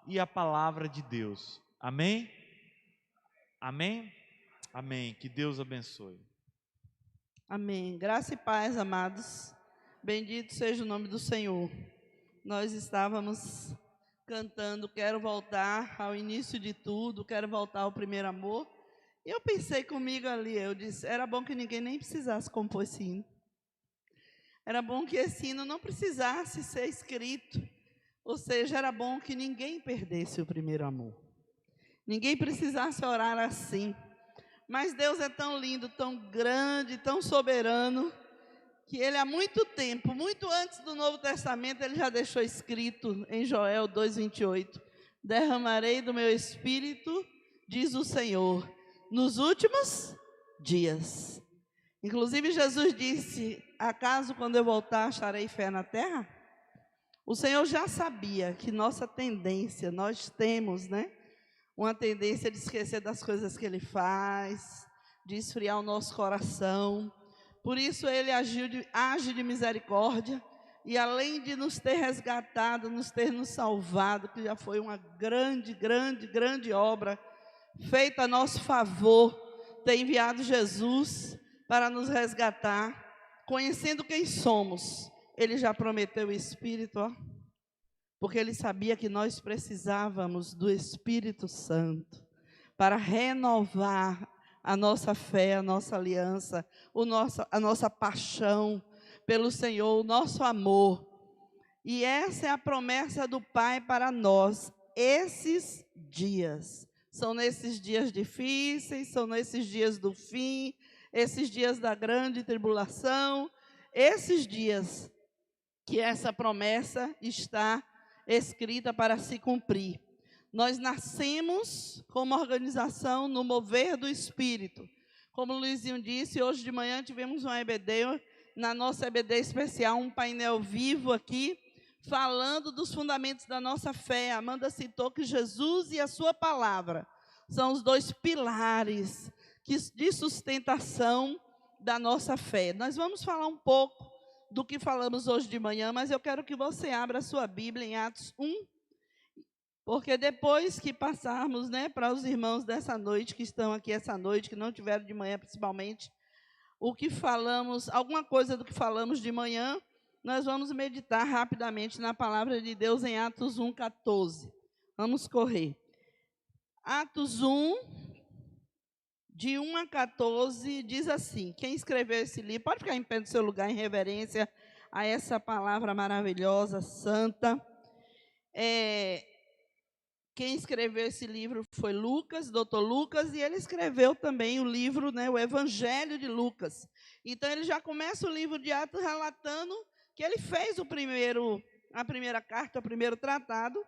e a palavra de Deus. Amém? Amém? Amém. Que Deus abençoe. Amém. Graça e paz, amados. Bendito seja o nome do Senhor. Nós estávamos cantando Quero Voltar ao início de tudo, quero voltar ao primeiro amor. E eu pensei comigo ali, eu disse, era bom que ninguém nem precisasse compor esse hino. Era bom que esse hino não precisasse ser escrito. Ou seja, era bom que ninguém perdesse o primeiro amor. Ninguém precisasse orar assim. Mas Deus é tão lindo, tão grande, tão soberano, que Ele há muito tempo, muito antes do Novo Testamento, Ele já deixou escrito em Joel 2,28. Derramarei do meu espírito, diz o Senhor, nos últimos dias. Inclusive Jesus disse, acaso quando eu voltar acharei fé na terra? O Senhor já sabia que nossa tendência, nós temos, né? Uma tendência de esquecer das coisas que Ele faz, de esfriar o nosso coração. Por isso Ele age de misericórdia, e além de nos ter resgatado, nos ter nos salvado, que já foi uma grande obra, feita a nosso favor, ter enviado Jesus para nos resgatar, conhecendo quem somos. Ele já prometeu o Espírito, ó, porque Ele sabia que nós precisávamos do Espírito Santo para renovar a nossa fé, a nossa aliança, a nossa paixão pelo Senhor, o nosso amor. E essa é a promessa do Pai para nós, esses dias. São nesses dias difíceis, são nesses dias do fim, esses dias da grande tribulação, esses dias que essa promessa está escrita para se cumprir. Nós nascemos como organização no mover do Espírito. Como o Luizinho disse, hoje de manhã tivemos uma EBD, na nossa EBD especial, um painel vivo aqui, falando dos fundamentos da nossa fé. A Amanda citou que Jesus e a sua palavra são os dois pilares de sustentação da nossa fé. Nós vamos falar um pouco do que falamos hoje de manhã, mas eu quero que você abra a sua Bíblia em Atos 1, porque depois que passarmos, para os irmãos dessa noite, que estão aqui essa noite, que não tiveram de manhã principalmente, o que falamos, alguma coisa do que falamos de manhã, nós vamos meditar rapidamente na palavra de Deus em Atos 1, 14. Vamos correr. Atos 1, de 1 a 14, diz assim, quem escreveu esse livro, pode ficar em pé no seu lugar, em reverência a essa palavra maravilhosa, santa. Quem escreveu esse livro foi Lucas, doutor Lucas, e ele escreveu também o livro, o Evangelho de Lucas. Então, ele já começa o livro de Atos relatando que ele fez a primeira carta, o primeiro tratado,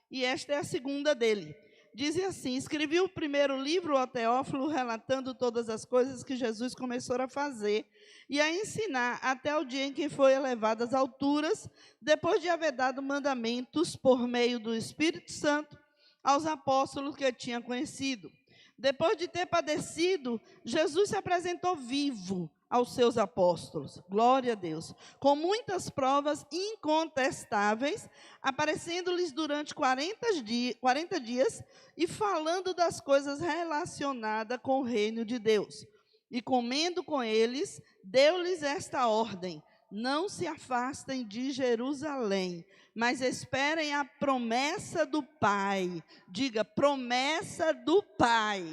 e esta é a segunda dele. Diz assim, escrevi o primeiro livro ao Teófilo, relatando todas as coisas que Jesus começou a fazer e a ensinar até o dia em que foi elevado às alturas, depois de haver dado mandamentos por meio do Espírito Santo aos apóstolos que tinha conhecido. Depois de ter padecido, Jesus se apresentou vivo aos seus apóstolos, glória a Deus, com muitas provas incontestáveis, aparecendo-lhes durante 40 dias e falando das coisas relacionadas com o reino de Deus. E comendo com eles, deu-lhes esta ordem: não se afastem de Jerusalém, mas esperem a promessa do Pai. Diga, promessa do Pai,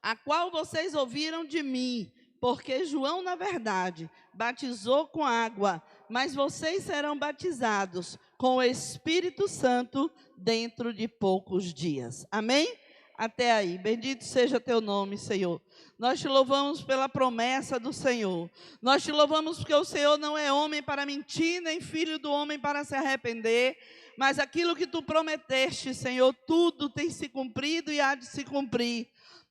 a qual vocês ouviram de mim, porque João, na verdade, batizou com água, mas vocês serão batizados com o Espírito Santo dentro de poucos dias. Amém? Até aí. Bendito seja teu nome, Senhor. Nós te louvamos pela promessa do Senhor. Nós te louvamos porque o Senhor não é homem para mentir, nem filho do homem para se arrepender. Mas aquilo que tu prometeste, Senhor, tudo tem se cumprido e há de se cumprir.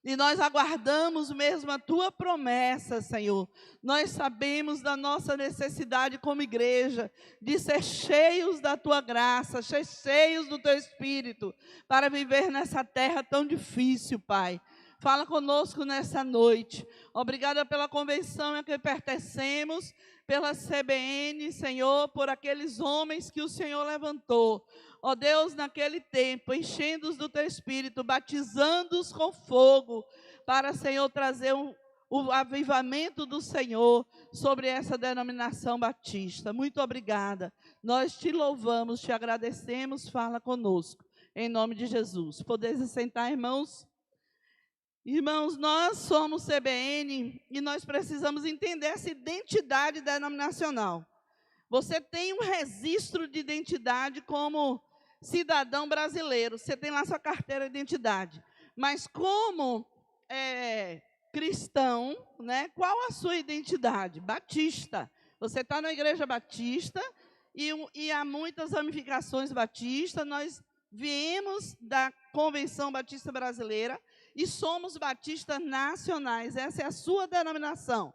E nós aguardamos mesmo a tua promessa, Senhor. Nós sabemos da nossa necessidade como igreja, de ser cheios da tua graça, cheios do teu Espírito, para viver nessa terra tão difícil, Pai. Fala conosco nessa noite. Obrigada pela convenção a que pertencemos, pela CBN, Senhor, por aqueles homens que o Senhor levantou. Ó Deus, naquele tempo, enchendo-os do teu Espírito, batizando-os com fogo, para, Senhor, trazer o avivamento do Senhor sobre essa denominação batista. Muito obrigada. Nós te louvamos, te agradecemos, fala conosco, em nome de Jesus. Podeis assentar, irmãos? Irmãos, nós somos CBN e nós precisamos entender essa identidade denominacional. Você tem um registro de identidade como cidadão brasileiro, você tem lá sua carteira de identidade. Mas como cristão, qual a sua identidade? Batista. Você está na igreja batista e há muitas ramificações batistas. Nós viemos da Convenção Batista Brasileira e somos batistas nacionais. Essa é a sua denominação.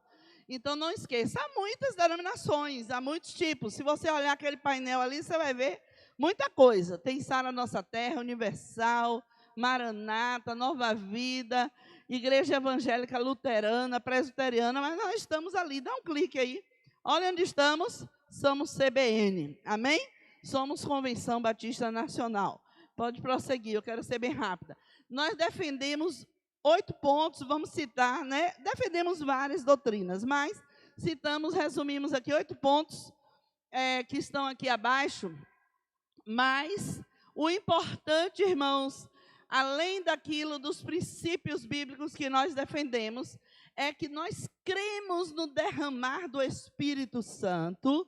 Então, não esqueça, há muitas denominações, há muitos tipos. Se você olhar aquele painel ali, você vai ver muita coisa. Tem Sara Nossa Terra, Universal, Maranata, Nova Vida, Igreja Evangélica Luterana, Presbiteriana, mas nós estamos ali. Dá um clique aí. Olha onde estamos. Somos CBN. Amém? Somos Convenção Batista Nacional. Pode prosseguir, eu quero ser bem rápida. Nós defendemos 8 pontos, vamos citar, defendemos várias doutrinas, mas resumimos aqui 8 pontos que estão aqui abaixo. Mas o importante, irmãos, além daquilo dos princípios bíblicos que nós defendemos, é que nós cremos no derramar do Espírito Santo,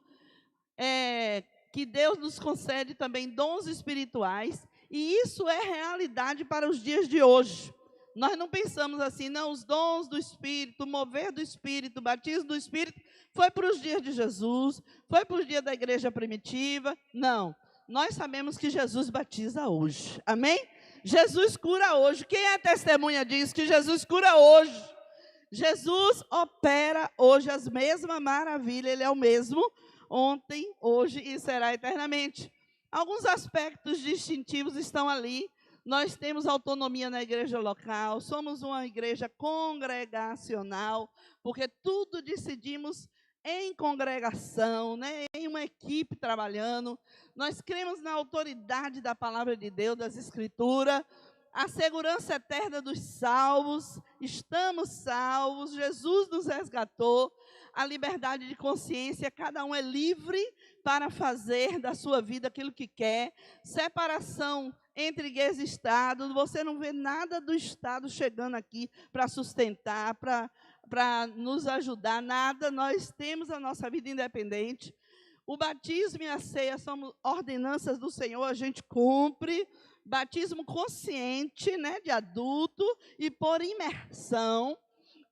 que Deus nos concede também dons espirituais, e isso é realidade para os dias de hoje. Nós não pensamos assim, não, os dons do Espírito, o mover do Espírito, o batismo do Espírito, foi para os dias de Jesus, foi para os dias da igreja primitiva. Não, nós sabemos que Jesus batiza hoje, amém? Jesus cura hoje. Quem é testemunha disso? Que Jesus cura hoje. Jesus opera hoje as mesmas maravilhas, Ele é o mesmo ontem, hoje e será eternamente. Alguns aspectos distintivos estão ali. Nós temos autonomia na igreja local, somos uma igreja congregacional, porque tudo decidimos em congregação, né? Em uma equipe trabalhando. Nós cremos na autoridade da palavra de Deus, das Escrituras, a segurança eterna dos salvos, estamos salvos, Jesus nos resgatou, a liberdade de consciência, cada um é livre para fazer da sua vida aquilo que quer, separação entre igreja e Estado, você não vê nada do Estado chegando aqui para sustentar, para nos ajudar, nada, nós temos a nossa vida independente. O batismo e a ceia são ordenanças do Senhor, a gente cumpre. Batismo consciente, né, de adulto e por imersão.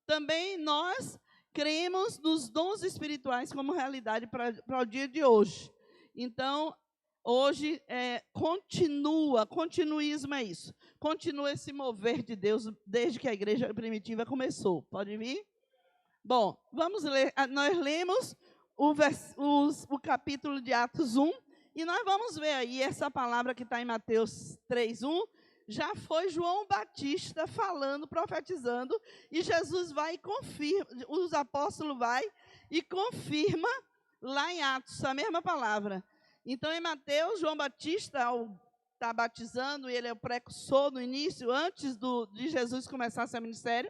Também nós cremos nos dons espirituais como realidade para o dia de hoje. Então, hoje continuismo é isso. Continua esse mover de Deus desde que a igreja primitiva começou. Pode vir? Bom, vamos ler. Nós lemos o capítulo de Atos 1. E nós vamos ver aí essa palavra que está em Mateus 3:1, já foi João Batista falando, profetizando, e Jesus vai e confirma, os apóstolos vai e confirma lá em Atos, a mesma palavra. Então, em Mateus, João Batista está batizando, e ele é o precursor no início, antes de Jesus começar seu ministério,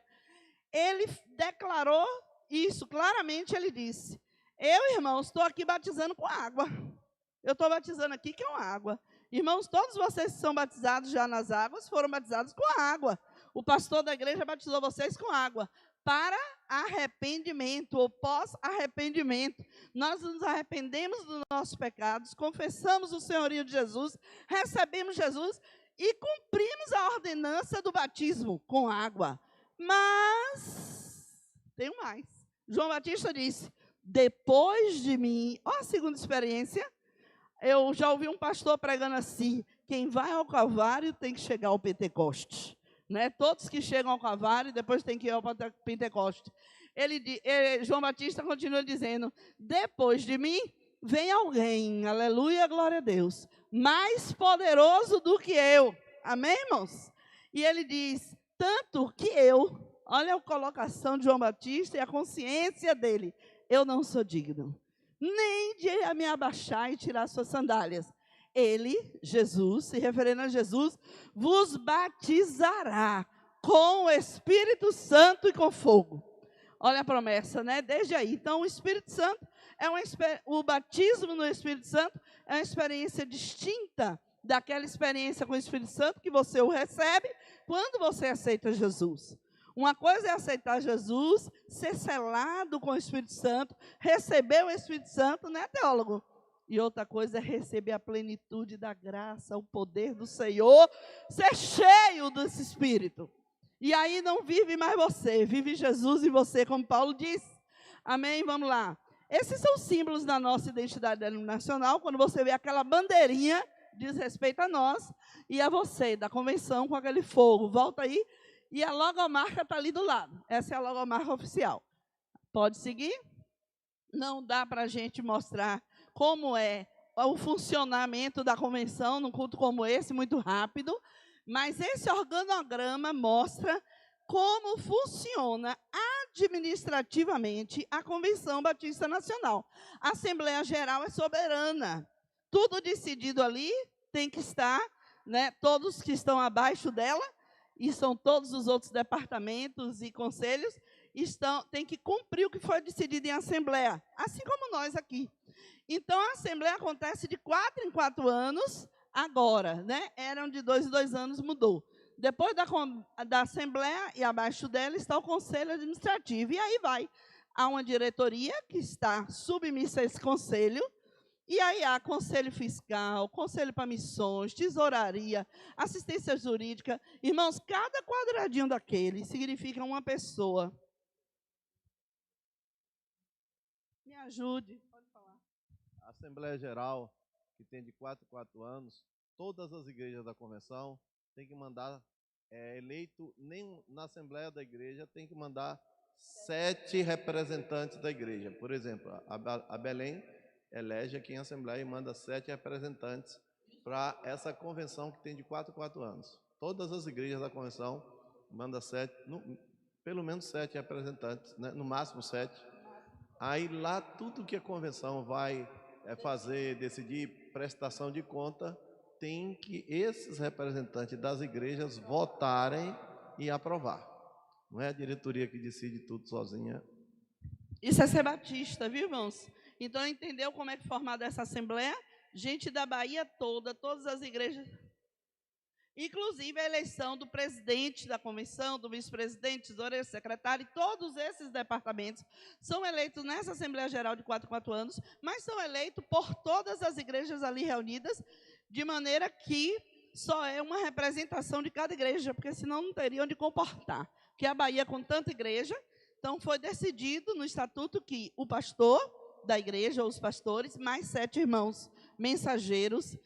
ele declarou isso, claramente ele disse, eu, irmãos, estou aqui batizando com água. Eu estou batizando aqui com água. Irmãos, todos vocês que são batizados já nas águas, foram batizados com água. O pastor da igreja batizou vocês com água. Para arrependimento, ou pós-arrependimento. Nós nos arrependemos dos nossos pecados, confessamos o senhorio de Jesus, recebemos Jesus e cumprimos a ordenança do batismo com água. Mas, tem mais. João Batista disse, depois de mim, ó a segunda experiência, eu já ouvi um pastor pregando assim, quem vai ao Calvário tem que chegar ao Pentecoste. Né? Todos que chegam ao Calvário, depois tem que ir ao Pentecoste. João Batista continua dizendo, depois de mim, vem alguém, aleluia, glória a Deus, mais poderoso do que eu. Amém, irmãos? E ele diz, tanto que eu, olha a colocação de João Batista e a consciência dele, eu não sou digno. Nem de me abaixar e tirar suas sandálias. Ele, Jesus, se referindo a Jesus, vos batizará com o Espírito Santo e com fogo. Olha a promessa, né? Desde aí. Então, o Espírito Santo, o batismo no Espírito Santo é uma experiência distinta daquela experiência com o Espírito Santo que você o recebe quando você aceita Jesus. Uma coisa é aceitar Jesus, ser selado com o Espírito Santo, receber o Espírito Santo, né, teólogo? E outra coisa é receber a plenitude da graça, o poder do Senhor, ser cheio desse Espírito. E aí não vive mais você, vive Jesus em você, como Paulo disse. Amém? Vamos lá. Esses são símbolos da nossa identidade denominacional, quando você vê aquela bandeirinha, diz respeito a nós, e a você, da convenção, com aquele fogo. Volta aí. E a logomarca está ali do lado. Essa é a logomarca oficial. Pode seguir? Não dá para a gente mostrar como é o funcionamento da convenção num culto como esse, muito rápido. Mas esse organograma mostra como funciona administrativamente a Convenção Batista Nacional. A Assembleia Geral é soberana. Tudo decidido ali tem que estar, né, todos que estão abaixo dela, e são todos os outros departamentos e conselhos, têm que cumprir o que foi decidido em assembleia, assim como nós aqui. Então, a assembleia acontece de 4 em 4 anos, agora, né? Eram de 2 em 2 anos, mudou. Depois da assembleia, e abaixo dela está o conselho administrativo, e aí vai. Há uma diretoria que está submissa a esse conselho, e aí há conselho fiscal, conselho para missões, tesouraria, assistência jurídica. Irmãos, cada quadradinho daquele significa uma pessoa. Me ajude. Pode falar. A Assembleia Geral, que tem de 4 em 4 anos, todas as igrejas da convenção tem que mandar eleito, nem na Assembleia da igreja tem que mandar 7 representantes da igreja. Por exemplo, a Belém elege aqui em Assembleia e manda 7 representantes para essa convenção que tem de 4 em 4 anos. Todas as igrejas da convenção mandam 7, pelo menos 7 representantes, né? No máximo 7. Aí lá tudo que a convenção vai fazer, decidir, prestação de conta, tem que esses representantes das igrejas votarem e aprovar. Não é a diretoria que decide tudo sozinha. Isso é ser batista, viu, irmãos? Então, entendeu como é que é formada essa assembleia? Gente da Bahia toda, todas as igrejas. Inclusive a eleição do presidente da convenção, do vice-presidente, tesoureiro, secretário, e todos esses departamentos são eleitos nessa Assembleia Geral de 4 em 4 anos, mas são eleitos por todas as igrejas ali reunidas, de maneira que só é uma representação de cada igreja, porque senão não teriam de comportar. Que a Bahia, com tanta igreja, então foi decidido no estatuto que o pastor da igreja, ou os pastores, mais 7 irmãos mensageiros,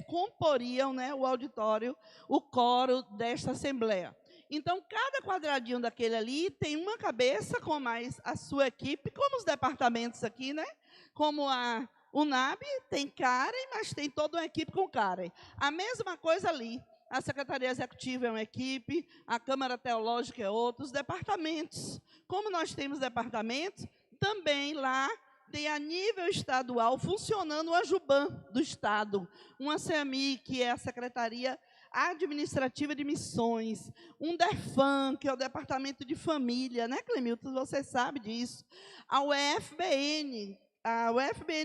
comporiam, né, o auditório, o coro desta assembleia. Então, cada quadradinho daquele ali tem uma cabeça com mais a sua equipe, como os departamentos aqui, né? Como a UNAB tem Karen, mas tem toda uma equipe com Karen. A mesma coisa ali. A Secretaria Executiva é uma equipe, a Câmara Teológica é outra, os departamentos. Como nós temos departamentos, também lá tem a nível estadual funcionando o AJUBAN do Estado, uma CEMI, que é a Secretaria Administrativa de Missões, um DEFAM, que é o Departamento de Família, né, Clemilton? Você sabe disso. A UFBN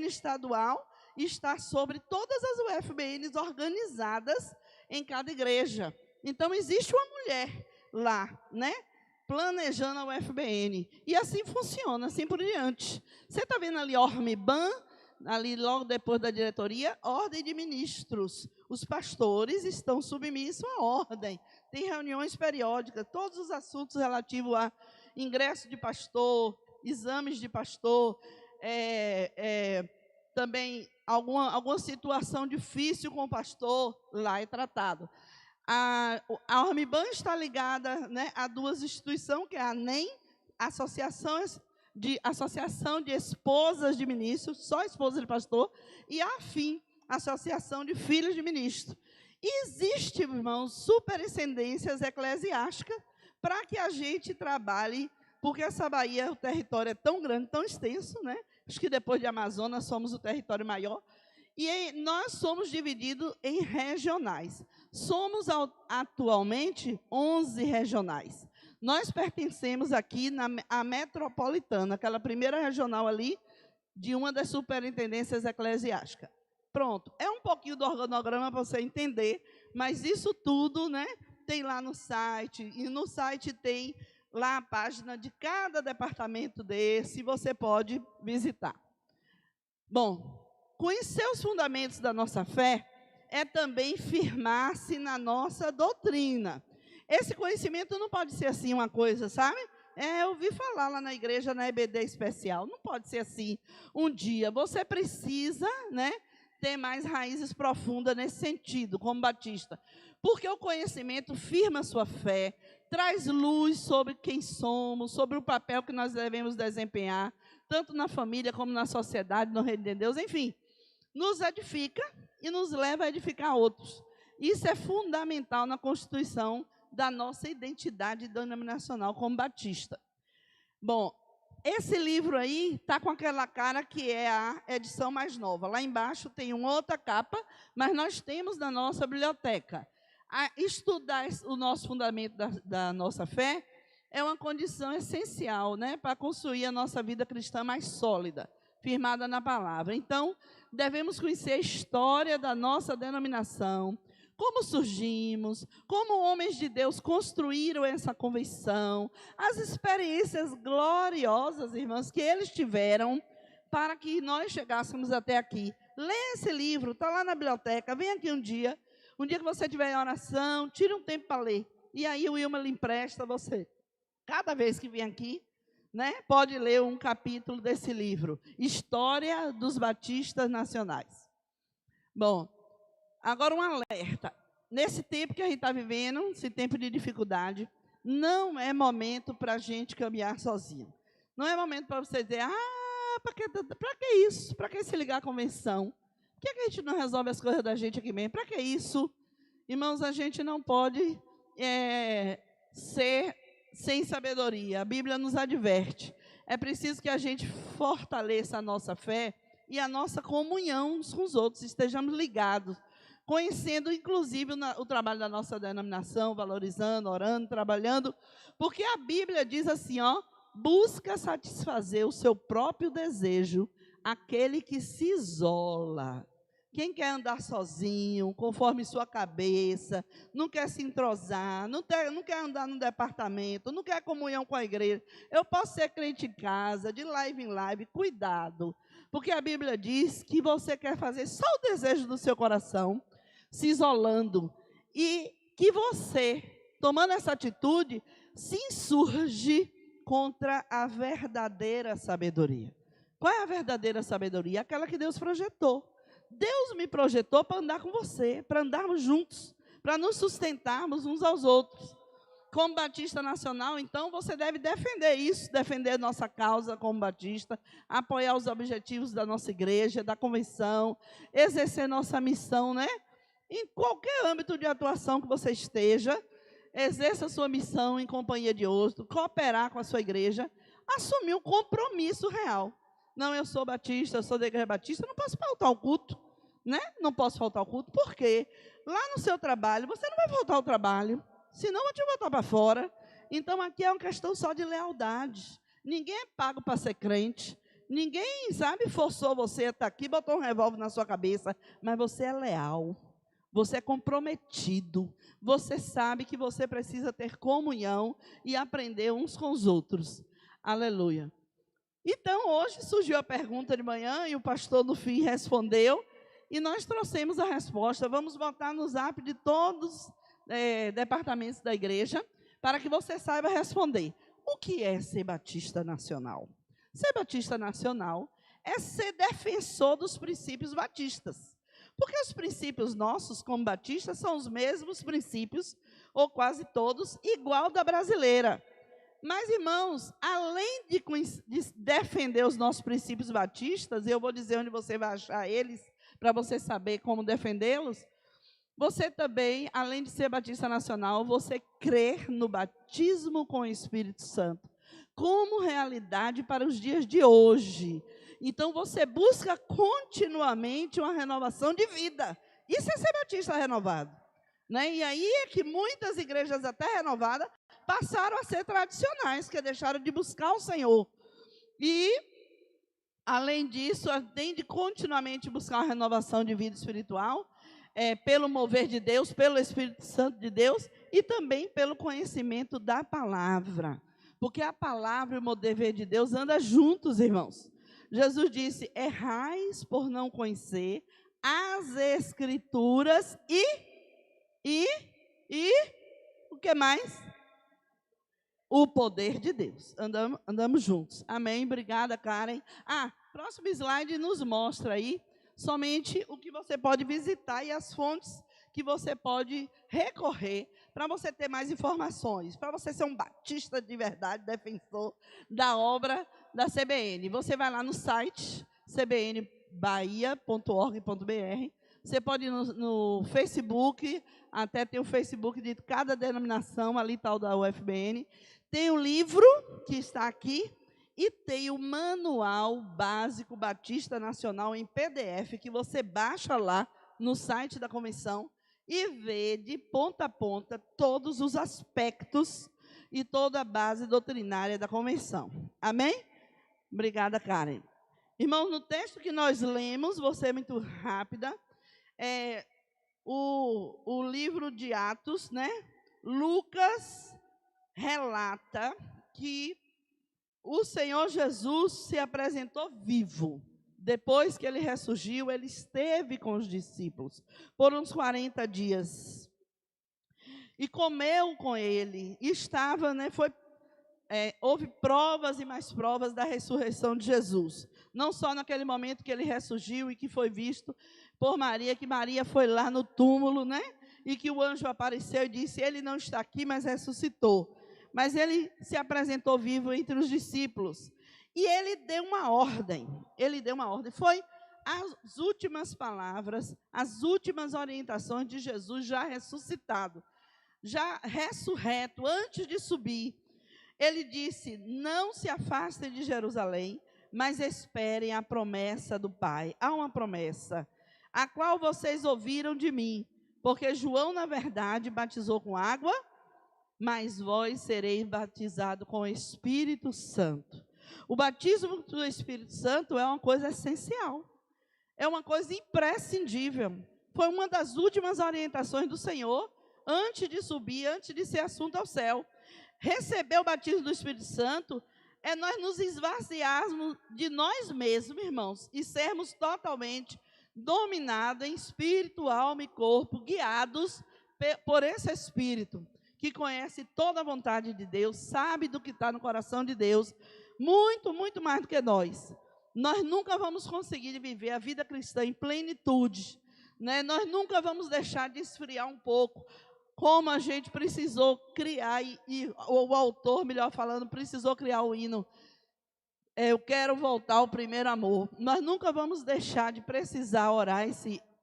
estadual está sobre todas as UFBNs organizadas em cada igreja. Então, existe uma mulher lá, né, planejando a UFBN. E assim funciona, assim por diante. Você está vendo ali Ormiban, ali logo depois da diretoria, ordem de ministros. Os pastores estão submissos à ordem. Tem reuniões periódicas, todos os assuntos relativos a ingresso de pastor, exames de pastor, também alguma situação difícil com o pastor, lá é tratado. A Ormiban está ligada, né, a 2 instituições, que é a ANEM, Associação de Esposas de Ministros, só esposa de pastor, e a AFIM, Associação de Filhos de Ministro. E existe, irmãos, superintendências eclesiásticas para que a gente trabalhe, porque essa Bahia, o território é tão grande, tão extenso, né? Acho que depois de Amazonas somos o território maior, e nós somos divididos em regionais. Somos atualmente 11 regionais. Nós pertencemos aqui à metropolitana, aquela primeira regional ali, de uma das superintendências eclesiásticas. Pronto, é um pouquinho do organograma para você entender, mas isso tudo, né, tem lá no site, e no site tem lá a página de cada departamento desse, você pode visitar. Bom, conhecer os fundamentos da nossa fé é também firmar-se na nossa doutrina. Esse conhecimento não pode ser assim uma coisa, sabe? Eu ouvi falar lá na igreja, na EBD especial. Não pode ser assim um dia. Você precisa, né, ter mais raízes profundas nesse sentido, como batista. Porque o conhecimento firma a sua fé, traz luz sobre quem somos, sobre o papel que nós devemos desempenhar, tanto na família como na sociedade, no reino de Deus, enfim. Nos edifica e nos leva a edificar outros. Isso é fundamental na constituição da nossa identidade denominacional como batista. Bom, esse livro aí está com aquela cara que é a edição mais nova. Lá embaixo tem uma outra capa, mas nós temos na nossa biblioteca. Estudar o nosso fundamento da nossa fé é uma condição essencial, né, para construir a nossa vida cristã mais sólida, firmada na palavra. Então, devemos conhecer a história da nossa denominação, como surgimos, como homens de Deus construíram essa convenção, as experiências gloriosas, irmãos, que eles tiveram para que nós chegássemos até aqui. Leia esse livro, está lá na biblioteca, vem aqui um dia que você tiver em oração, tire um tempo para ler. E aí o Wilma lhe empresta você. Cada vez que vem aqui, né, pode ler um capítulo desse livro, História dos Batistas Nacionais. Bom, agora um alerta. Nesse tempo que a gente está vivendo, esse tempo de dificuldade, não é momento para a gente caminhar sozinho. Não é momento para você dizer, Para que isso? Para que se ligar à convenção? Por que a gente não resolve as coisas da gente aqui mesmo? Para que isso? Irmãos, a gente não pode ser sem sabedoria. A Bíblia nos adverte. É preciso que a gente fortaleça a nossa fé e a nossa comunhão uns com os outros, estejamos ligados, conhecendo inclusive o trabalho da nossa denominação, valorizando, orando, trabalhando, porque a Bíblia diz assim, busca satisfazer o seu próprio desejo, aquele que se isola. Quem quer andar sozinho, conforme sua cabeça, não quer se entrosar, não quer andar no departamento, não quer comunhão com a igreja. Eu posso ser crente em casa, de live em live, cuidado. Porque a Bíblia diz que você quer fazer só o desejo do seu coração, se isolando. E que você, tomando essa atitude, se insurge contra a verdadeira sabedoria. Qual é a verdadeira sabedoria? Aquela que Deus projetou. Deus me projetou para andar com você, para andarmos juntos, para nos sustentarmos uns aos outros. Como Batista Nacional, então, você deve defender isso, defender nossa causa como Batista, apoiar os objetivos da nossa igreja, da convenção, exercer nossa missão, né? Em qualquer âmbito de atuação que você esteja, exerça a sua missão em companhia de outro, cooperar com a sua igreja, assumir um compromisso real. Não, eu sou batista, eu sou da igreja batista, não posso faltar ao culto, né? Não posso faltar ao culto, por quê? Lá no seu trabalho, você não vai faltar ao trabalho, senão eu vou te botar para fora. Então, aqui é uma questão só de lealdade. Ninguém é pago para ser crente, ninguém, forçou você a estar aqui, botou um revólver na sua cabeça, mas você é leal, você é comprometido, você sabe que você precisa ter comunhão e aprender uns com os outros. Aleluia. Então, hoje surgiu a pergunta de manhã e o pastor, no fim, respondeu. E nós trouxemos a resposta. Vamos botar no zap de todos os departamentos da igreja, para que você saiba responder. O que é ser batista nacional? Ser batista nacional é ser defensor dos princípios batistas. Porque os princípios nossos, como batistas, são os mesmos princípios, ou quase todos, igual da brasileira. Mas, irmãos, além de defender os nossos princípios batistas, eu vou dizer onde você vai achar eles, para você saber como defendê-los, você também, além de ser batista nacional, você crer no batismo com o Espírito Santo, como realidade para os dias de hoje. Então, você busca continuamente uma renovação de vida. Isso é ser batista renovado. Né? E aí é que muitas igrejas até renovadas passaram a ser tradicionais, que deixaram de buscar o Senhor. E, além disso, além de continuamente buscar uma renovação de vida espiritual, pelo mover de Deus, pelo Espírito Santo de Deus, e também pelo conhecimento da palavra. Porque a palavra e o mover de Deus andam juntos, irmãos. Jesus disse, errais por não conhecer as Escrituras e o que mais? O poder de Deus. Andamos juntos. Amém? Obrigada, Karen. Próximo slide nos mostra aí somente o que você pode visitar e as fontes que você pode recorrer para você ter mais informações, para você ser um batista de verdade, defensor da obra da CBN. Você vai lá no site cbnbahia.org.br. Você pode ir no Facebook, até tem o Facebook de cada denominação, ali tal da UFBN. Tem o livro que está aqui e tem o Manual Básico Batista Nacional em PDF, que você baixa lá no site da convenção e vê de ponta a ponta todos os aspectos e toda a base doutrinária da convenção. Amém? Obrigada, Karen. Irmãos, no texto que nós lemos, vou ser muito rápida, o livro de Atos, né? Lucas relata que o Senhor Jesus se apresentou vivo. Depois que ele ressurgiu, ele esteve com os discípulos por uns 40 dias. E comeu com ele. E estava, né, houve provas e mais provas da ressurreição de Jesus. Não só naquele momento que ele ressurgiu e que foi visto por Maria, que Maria foi lá no túmulo, né? E que o anjo apareceu e disse, ele não está aqui, mas ressuscitou. Mas ele se apresentou vivo entre os discípulos. E ele deu uma ordem. Foi as últimas palavras, as últimas orientações de Jesus já ressuscitado, já ressurreto, antes de subir. Ele disse: não se afastem de Jerusalém, mas esperem a promessa do Pai. Há uma promessa, a qual vocês ouviram de mim, porque João, na verdade, batizou com água, mas vós sereis batizados com o Espírito Santo. O batismo do Espírito Santo é uma coisa essencial, é uma coisa imprescindível. Foi uma das últimas orientações do Senhor, antes de subir, antes de ser assunto ao céu. Receber o batismo do Espírito Santo é nós nos esvaziarmos de nós mesmos, irmãos, e sermos totalmente dominados em espírito, alma e corpo, guiados por esse Espírito, que conhece toda a vontade de Deus, sabe do que está no coração de Deus, muito, muito mais do que nós. Nós nunca vamos conseguir viver a vida cristã em plenitude, né? Nós nunca vamos deixar de esfriar um pouco, como a gente precisou criar, e o autor, melhor falando, precisou criar o hino, eu quero voltar ao primeiro amor. Nós nunca vamos deixar de precisar orar,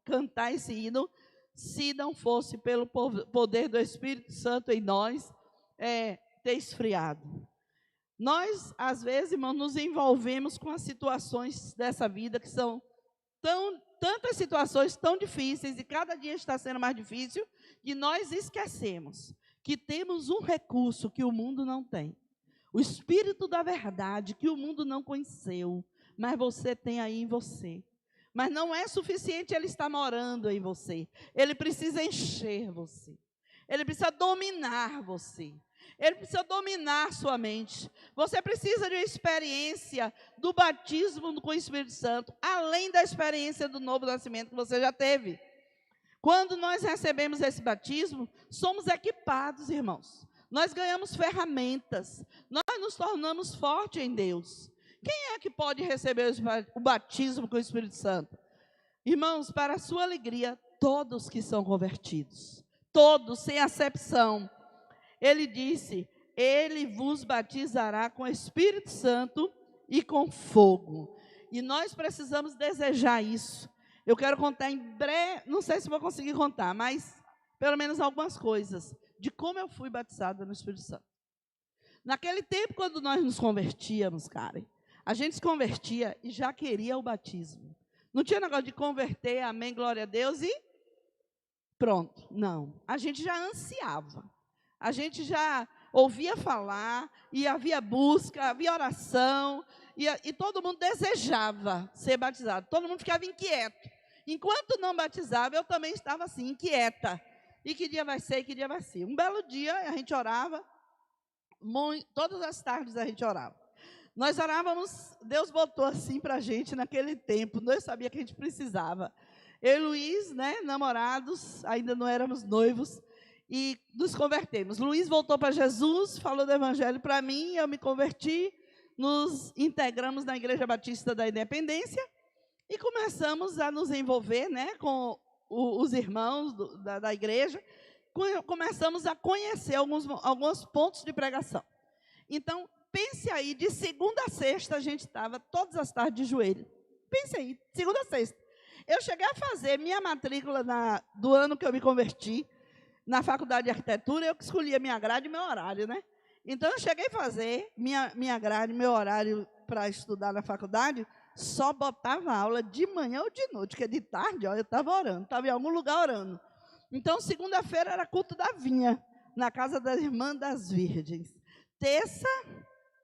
cantar esse hino, se não fosse pelo poder do Espírito Santo em nós, ter esfriado. Nós, às vezes, irmãos, nos envolvemos com as situações dessa vida, que são tantas situações tão difíceis, e cada dia está sendo mais difícil, que nós esquecemos que temos um recurso que o mundo não tem. O Espírito da verdade, que o mundo não conheceu, mas você tem aí em você. Mas não é suficiente ele estar morando em você. Ele precisa encher você. Ele precisa dominar você. Ele precisa dominar sua mente. Você precisa de uma experiência do batismo com o Espírito Santo, além da experiência do novo nascimento que você já teve. Quando nós recebemos esse batismo, somos equipados, irmãos. Nós ganhamos ferramentas. Nós nos tornamos fortes em Deus. Quem é que pode receber o batismo com o Espírito Santo? Irmãos, para a sua alegria, todos que são convertidos. Todos, sem acepção. Ele disse: ele vos batizará com o Espírito Santo e com fogo. E nós precisamos desejar isso. Eu quero contar em breve, não sei se vou conseguir contar, mas pelo menos algumas coisas de como eu fui batizada no Espírito Santo. Naquele tempo, quando nós nos convertíamos, Karen, a gente se convertia e já queria o batismo. Não tinha negócio de converter, amém, glória a Deus, e pronto. Não, a gente já ansiava. A gente já ouvia falar, e havia busca, havia oração, e todo mundo desejava ser batizado. Todo mundo ficava inquieto. Enquanto não batizava, eu também estava assim, inquieta. E que dia vai ser, que dia vai ser? Um belo dia, a gente orava, todas as tardes a gente orava. Nós orávamos, Deus botou assim para a gente naquele tempo, nós sabíamos que a gente precisava. Eu e Luiz, né, namorados, ainda não éramos noivos, e nos convertemos. Luiz voltou para Jesus, falou do Evangelho para mim, eu me converti, nos integramos na Igreja Batista da Independência e começamos a nos envolver, né, com os irmãos da igreja. Começamos a conhecer alguns pontos de pregação. Então, pense aí, de segunda a sexta, a gente estava todas as tardes de joelho. Pense aí, segunda a sexta. Eu cheguei a fazer minha matrícula do ano que eu me converti, na faculdade de arquitetura, eu que escolhia minha grade e meu horário, né? Então, eu cheguei a fazer minha grade, meu horário para estudar na faculdade, só botava aula de manhã ou de noite, porque de tarde, ó, eu estava orando, estava em algum lugar orando. Então, segunda-feira era culto da vinha, na casa da irmã das virgens. Terça,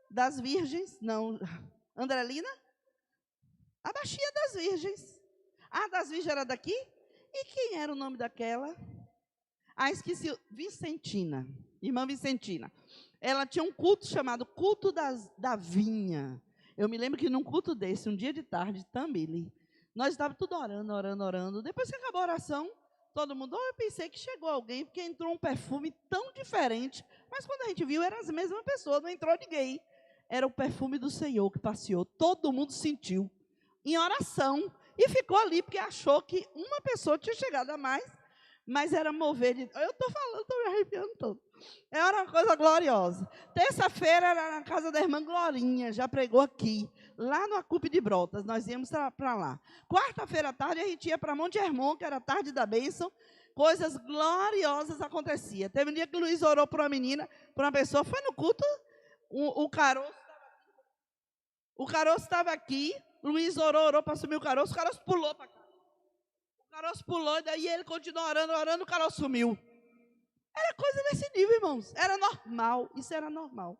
das virgens, não, Andrelina? A baixinha das virgens. A das virgens era daqui? E quem era o nome daquela? Ah, esqueci, Vicentina, irmã Vicentina. Ela tinha um culto chamado Culto da Vinha. Eu me lembro que num culto desse, um dia de tarde, também, nós estávamos tudo orando. Depois que acabou a oração, todo mundo, eu pensei que chegou alguém, porque entrou um perfume tão diferente. Mas quando a gente viu, eram as mesmas pessoas, não entrou ninguém. Era o perfume do Senhor que passeou. Todo mundo sentiu, em oração. E ficou ali, porque achou que uma pessoa tinha chegado a mais. Mas era mover de... Eu estou falando, estou me arrepiando todo. Era uma coisa gloriosa. Terça-feira era na casa da irmã Glorinha, já pregou aqui, lá no Acupe de Brotas, nós íamos para lá. Quarta-feira à tarde a gente ia para Monte Hermon, que era a tarde da bênção, coisas gloriosas aconteciam. Teve um dia que o Luiz orou por uma menina, por uma pessoa, foi no culto, o caroço estava aqui, Luiz orou para assumir o caroço pulou para cá. O caroço pulou, e daí ele continuou orando, o caroço sumiu. Era coisa desse nível, irmãos. Era normal, isso era normal.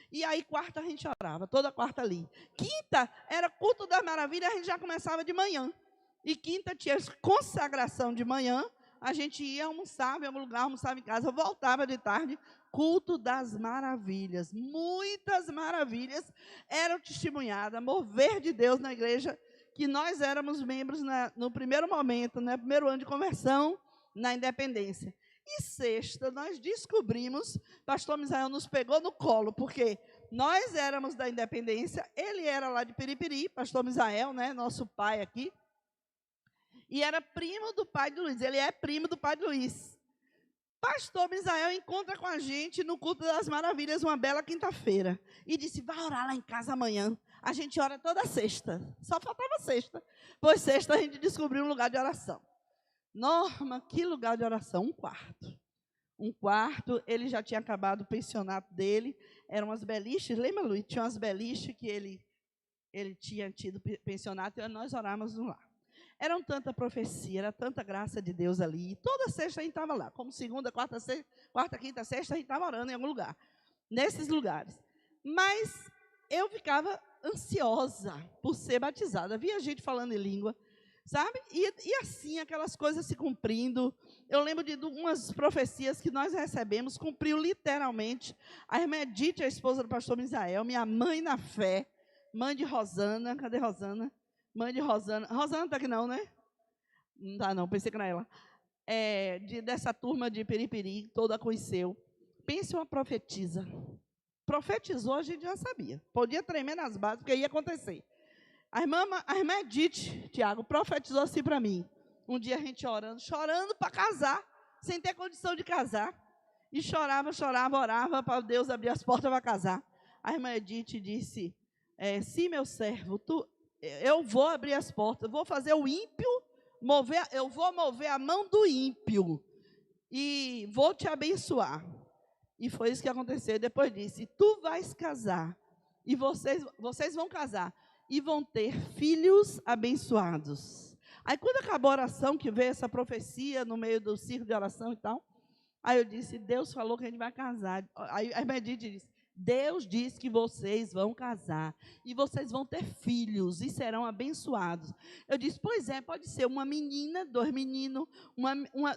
E aí, quarta, a gente orava, toda quarta ali. Quinta, era culto das maravilhas, a gente já começava de manhã. E quinta tinha consagração de manhã, a gente ia almoçar em algum lugar, almoçava em casa, voltava de tarde, culto das maravilhas. Muitas maravilhas eram testemunhadas, mover de Deus na igreja, que nós éramos membros no primeiro momento, no primeiro ano de conversão, na Independência. E sexta, nós descobrimos, pastor Misael nos pegou no colo, porque nós éramos da Independência, ele era lá de Piripiri, pastor Misael, né, nosso pai aqui, e era primo do pai de Luiz, ele é primo do pai de Luiz. Pastor Misael encontra com a gente no culto das maravilhas, uma bela quinta-feira, e disse, vai orar lá em casa amanhã. A gente ora toda sexta, só faltava sexta, pois sexta a gente descobriu um lugar de oração. Norma, que lugar de oração? Um quarto, ele já tinha acabado o pensionato dele, eram umas beliches, lembra, Luiz? Tinha umas beliches que ele tinha tido pensionato, e nós orávamos no lar. Era tanta profecia, era tanta graça de Deus ali, e toda sexta a gente estava lá, como segunda, quarta, quinta, sexta, a gente estava orando em algum lugar, nesses lugares. Mas eu ficava ansiosa por ser batizada, via gente falando em língua, sabe? E assim, aquelas coisas se cumprindo. Eu lembro de umas profecias que nós recebemos, cumpriu literalmente. A irmã Edith, a esposa do pastor Misael, minha mãe na fé, mãe de Rosana, cadê Rosana? Mãe de Rosana. Rosana está aqui não, né? Não está não, pensei que era ela. Dessa turma de Piripiri, toda conheceu. Pense uma profetisa. Profetizou, a gente já sabia. Podia tremer nas bases, porque ia acontecer. A irmã Edith, Tiago, profetizou assim para mim. Um dia a gente chorando para casar, sem ter condição de casar. E chorava, orava para Deus abrir as portas para casar. A irmã Edith disse, sim, meu servo, eu vou abrir as portas, vou fazer o ímpio, eu vou mover a mão do ímpio e vou te abençoar. E foi isso que aconteceu. Depois disse, tu vais casar, e vocês vão casar, e vão ter filhos abençoados. Aí, quando acabou a oração, que veio essa profecia no meio do círculo de oração e tal, aí eu disse, Deus falou que a gente vai casar. Aí a irmã Edith disse, Deus diz que vocês vão casar, e vocês vão ter filhos, e serão abençoados. Eu disse, pois é, pode ser uma menina, 2 meninos,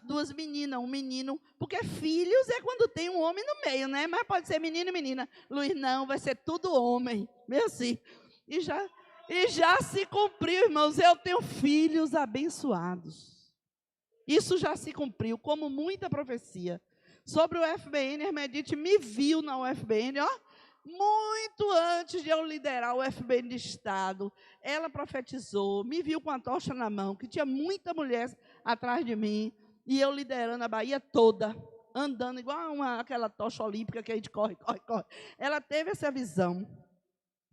2 meninas, 1 menino, porque filhos é quando tem um homem no meio, né? Mas pode ser menino e menina. Luiz, não, vai ser tudo homem, meio assim. E já se cumpriu, irmãos, eu tenho filhos abençoados. Isso já se cumpriu, como muita profecia. Sobre o FBN, a irmã Edith me viu na UFBN, muito antes de eu liderar o FBN de Estado. Ela profetizou, me viu com a tocha na mão, que tinha muita mulher atrás de mim, e eu liderando a Bahia toda, andando igual aquela tocha olímpica que a gente corre. Ela teve essa visão.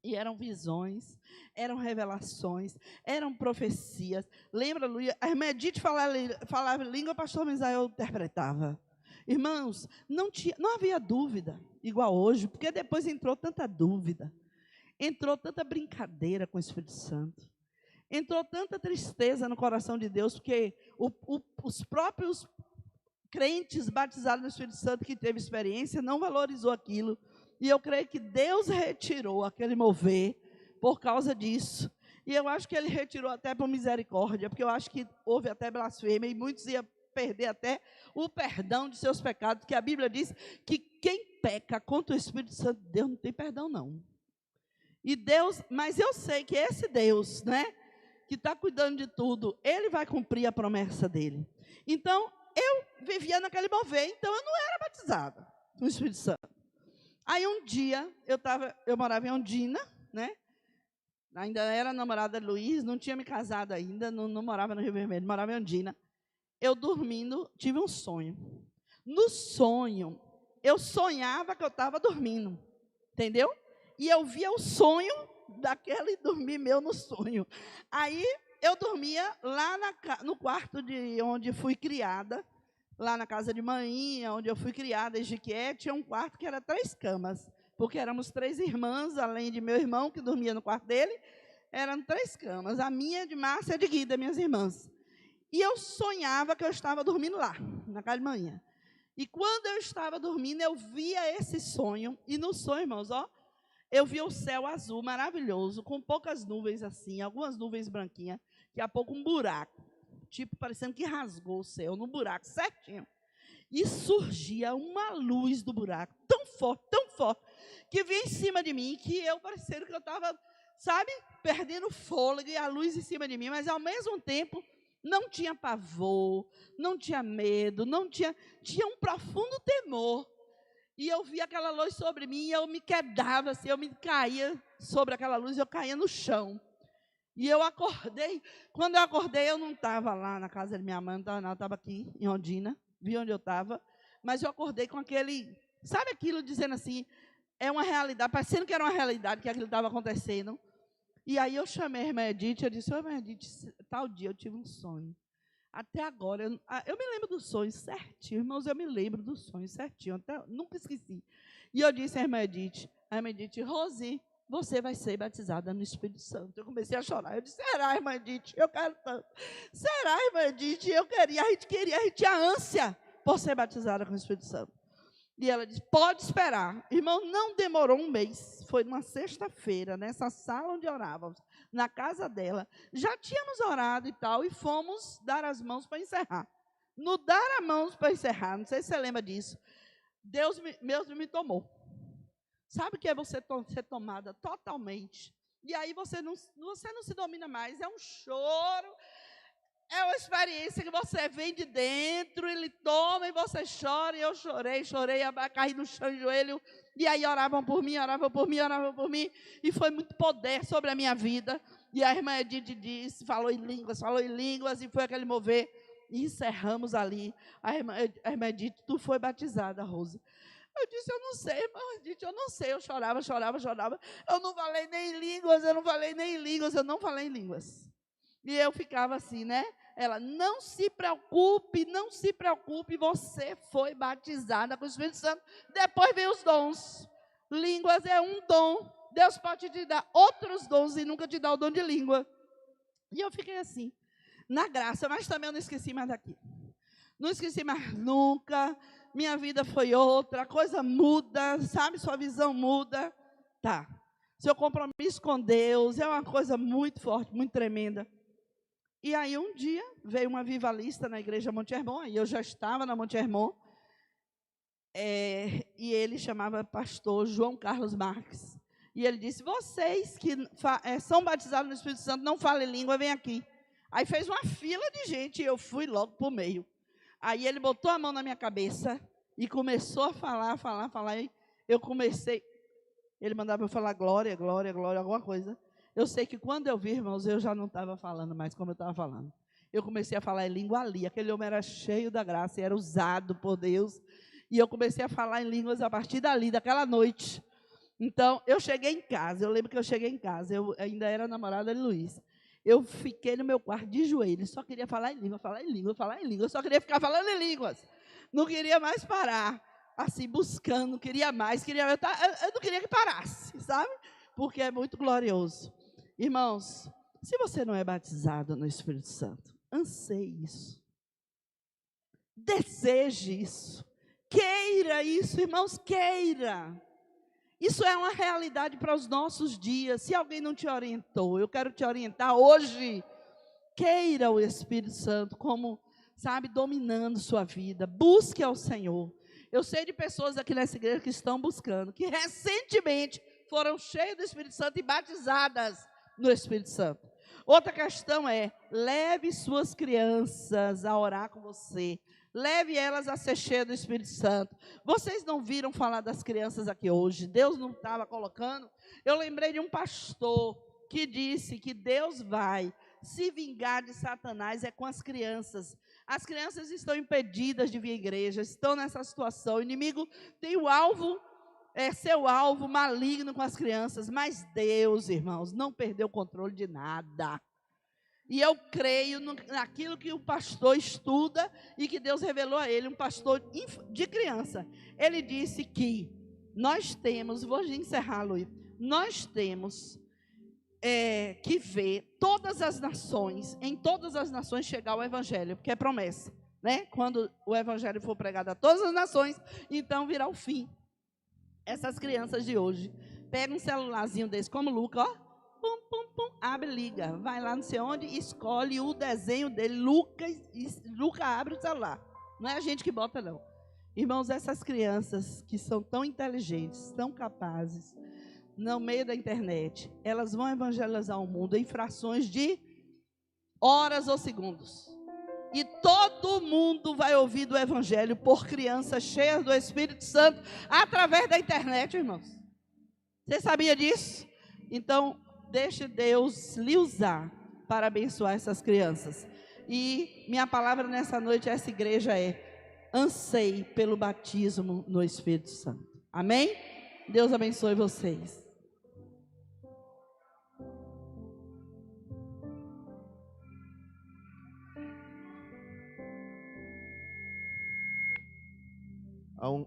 E eram visões, eram revelações, eram profecias. Lembra, Luiz? A irmã Edith falava língua, o pastor Misael interpretava. Irmãos, não havia dúvida, igual hoje, porque depois entrou tanta dúvida, entrou tanta brincadeira com o Espírito Santo, entrou tanta tristeza no coração de Deus, porque os próprios crentes batizados no Espírito Santo, que teve experiência, não valorizou aquilo. E eu creio que Deus retirou aquele mover por causa disso. E eu acho que Ele retirou até por misericórdia, porque eu acho que houve até blasfêmia, e muitos iam perder até o perdão de seus pecados, porque a Bíblia diz que quem peca contra o Espírito Santo de Deus não tem perdão, não. E Deus, mas eu sei que esse Deus, né, que está cuidando de tudo, Ele vai cumprir a promessa dEle. Então, eu vivia naquele mover, então eu não era batizada no Espírito Santo. Aí um dia, eu morava em Ondina, né? Ainda era namorada de Luiz, não tinha me casado ainda, não morava no Rio Vermelho, morava em Ondina. eu dormindo, tive um sonho. No sonho, eu sonhava que eu estava dormindo, entendeu? E eu via o sonho daquele dormir meu no sonho. Aí eu dormia lá no quarto de onde fui criada, lá na casa de manhã, onde eu fui criada, em Jiquié, tinha um quarto que era 3 camas, porque éramos 3 irmãs, além de meu irmão, que dormia no quarto dele, eram 3 camas. A minha de Márcia e de Guida, minhas irmãs. E eu sonhava que eu estava dormindo lá, na casa de manhã. E quando eu estava dormindo, eu via esse sonho, e no sonho, irmãos, eu via o céu azul, maravilhoso, com poucas nuvens assim, algumas nuvens branquinhas, daqui a pouco um buraco, tipo parecendo que rasgou o céu, no buraco, certinho. E surgia uma luz do buraco, tão forte, que vinha em cima de mim, que eu parecia que eu estava, sabe, perdendo fôlego, e a luz em cima de mim, mas ao mesmo tempo, não tinha pavor, não tinha medo, tinha um profundo temor. E eu via aquela luz sobre mim, e eu me quedava, assim, eu me caía sobre aquela luz, eu caía no chão. E eu acordei, quando eu acordei, eu não estava lá na casa de minha mãe, não, eu estava aqui em Ondina, vi onde eu estava, mas eu acordei com aquele, sabe aquilo dizendo assim, é uma realidade, parecendo que era uma realidade, que aquilo estava acontecendo. E aí eu chamei a irmã Edith, eu disse, irmã Edith, tal dia eu tive um sonho. Até agora, eu me lembro do sonho certinho, irmãos, eu me lembro do sonho certinho, até, nunca esqueci. E eu disse à irmã Edith, Rosi, você vai ser batizada no Espírito Santo. Eu comecei a chorar, eu disse, será, irmã Edith? Eu quero tanto. Será, irmã Edith? A gente tinha ânsia por ser batizada com o Espírito Santo. E ela disse, pode esperar. Irmão, não demorou um mês, foi numa sexta-feira, nessa sala onde orávamos, na casa dela. Já tínhamos orado e tal, e fomos dar as mãos para encerrar. No dar as mãos para encerrar, não sei se você lembra disso, Deus me tomou. Sabe o que é você ser tomada totalmente? E aí você não se domina mais, é um choro, é uma experiência que você vem de dentro, ele toma e você chora, e eu chorei, caí no chão de joelho, e aí oravam por mim, e foi muito poder sobre a minha vida. E a irmã Edith disse, falou em línguas, e foi aquele mover, e encerramos ali. A irmã Edith, tu foi batizada, Rosa. Eu disse, eu não sei, irmã Edith, eu não sei. Eu chorava. Eu não falei nem em línguas, eu não falei em línguas. E eu ficava assim, né? Ela, não se preocupe, você foi batizada com o Espírito Santo. Depois vem os dons. Línguas é um dom. Deus pode te dar outros dons e nunca te dá o dom de língua. E eu fiquei assim, na graça, mas também eu não esqueci mais daqui. Não esqueci mais nunca. Minha vida foi outra, a coisa muda, sabe? Sua visão muda. Tá. Seu compromisso com Deus é uma coisa muito forte, muito tremenda. E aí um dia veio uma avivalista na igreja Monte Hermon, e eu já estava na Monte Hermon, e ele chamava pastor João Carlos Marques. E ele disse, vocês que são batizados no Espírito Santo, não falem língua, vem aqui. Aí fez uma fila de gente, e eu fui logo para o meio. Aí ele botou a mão na minha cabeça e começou a falar, e eu comecei, ele mandava eu falar glória, alguma coisa. Eu sei que quando eu vi, irmãos, eu já não estava falando mais como eu estava falando. Eu comecei a falar em língua ali. Aquele homem era cheio da graça e era usado por Deus. E eu comecei a falar em línguas a partir dali, daquela noite. Então, eu cheguei em casa. Eu lembro que eu cheguei em casa. Eu ainda era namorada de Luiz. Eu fiquei no meu quarto de joelhos. Só queria falar em língua. Eu só queria ficar falando em línguas. Não queria mais parar. Assim, buscando. Não queria mais. Eu não queria que parasse, sabe? Porque é muito glorioso. Irmãos, se você não é batizado no Espírito Santo, anseie isso. Deseje isso. Queira isso, irmãos, queira. Isso é uma realidade para os nossos dias. Se alguém não te orientou, eu quero te orientar hoje. Queira o Espírito Santo como, sabe, dominando sua vida. Busque ao Senhor. Eu sei de pessoas aqui nessa igreja que estão buscando, que recentemente foram cheias do Espírito Santo e batizadas no Espírito Santo. Outra questão é, leve suas crianças a orar com você. Leve elas a ser cheias do Espírito Santo. Vocês não viram falar das crianças aqui hoje? Deus não estava colocando? Eu lembrei de um pastor que disse que Deus vai se vingar de Satanás é com as crianças. As crianças estão impedidas de vir à igreja, estão nessa situação. O inimigo tem o alvo, seu alvo maligno com as crianças, mas Deus, irmãos, não perdeu o controle de nada. E eu creio naquilo que o pastor estuda e que Deus revelou a ele, um pastor de criança. Ele disse que nós temos, vou encerrar, Luiz, nós temos que ver todas as nações, em todas as nações chegar o evangelho, porque é promessa, né? Quando o evangelho for pregado a todas as nações, então virá o fim. Essas crianças de hoje, pega um celularzinho desse, como o Luca, ó, pum, pum, pum, abre, liga, vai lá não sei onde, escolhe o desenho dele, Luca abre o celular, não é a gente que bota não. Irmãos, essas crianças que são tão inteligentes, tão capazes, no meio da internet, elas vão evangelizar o mundo em frações de horas ou segundos. E todo mundo vai ouvir do evangelho por crianças cheias do Espírito Santo através da internet, irmãos. Você sabia disso? Então, deixe Deus lhe usar para abençoar essas crianças. E minha palavra nessa noite a essa igreja é: anseie pelo batismo no Espírito Santo. Amém? Deus abençoe vocês.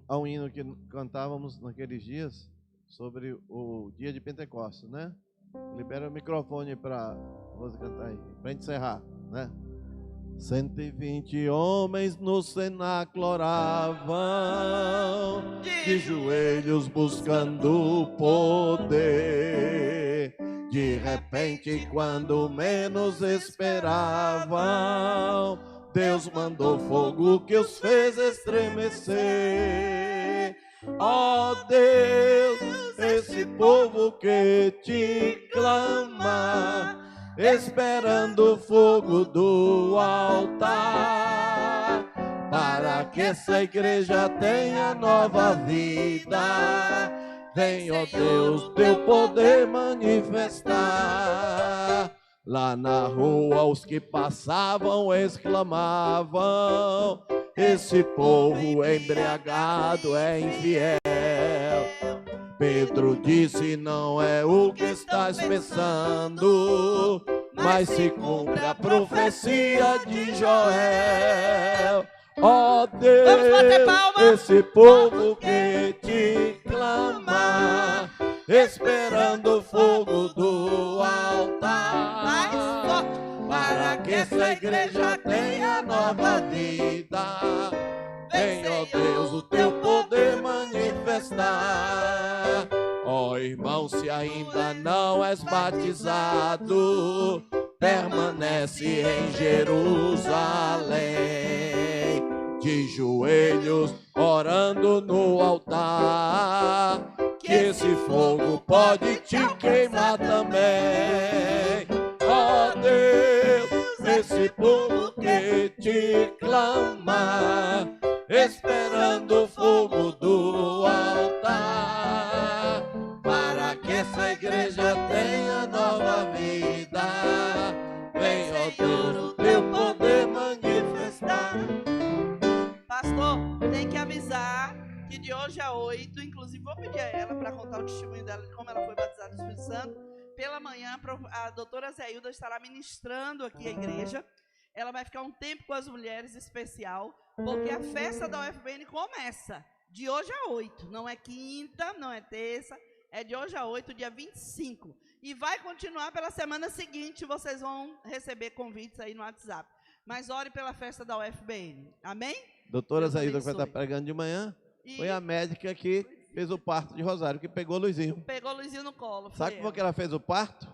Há um hino que cantávamos naqueles dias sobre o dia de Pentecostes, né? Libera o microfone para você cantar aí, para encerrar, né? 120 homens no cenáculo oravam, de joelhos buscando poder. De repente, quando menos esperavam, Deus mandou fogo que os fez estremecer. Ó Deus, esse povo que te clama, esperando o fogo do altar, para que essa igreja tenha nova vida. Vem, ó Deus, teu poder manifestar. Lá na rua os que passavam exclamavam: esse povo embriagado é infiel. Pedro disse: não é o que estás pensando, mas se cumpre a profecia de Joel. Ó Deus, esse povo que te clama, esperando o fogo do altar, para que essa igreja tenha nova vida. Vem, ó Deus, o teu poder manifestar. Ó irmão, se ainda não és batizado, permanece em Jerusalém, de joelhos orando no altar, que esse fogo pode te queimar também. Ó Deus, esse povo que te clama, esperando o fogo do altar, para que essa igreja tenha nova vida. Vem, ó Deus, o teu poder manifestar. Pastor, tem que avisar que de hoje a 8, inclusive vou pedir a ela para contar o testemunho dela de como ela foi batizada no Espírito Santo. Pela manhã, a doutora Zéilda estará ministrando aqui a igreja. Ela vai ficar um tempo com as mulheres especial, porque a festa da UFBN começa de hoje a 8. Não é quinta, não é terça, é de hoje a 8, dia 25. E vai continuar pela semana seguinte, vocês vão receber convites aí no WhatsApp. Mas ore pela festa da UFBN. Amém? Doutora Zéilda, que vai estar pregando de manhã, foi a médica que fez o parto de Rosário, que pegou o Luizinho. Pegou o Luizinho no colo. Sabe como que ela fez o parto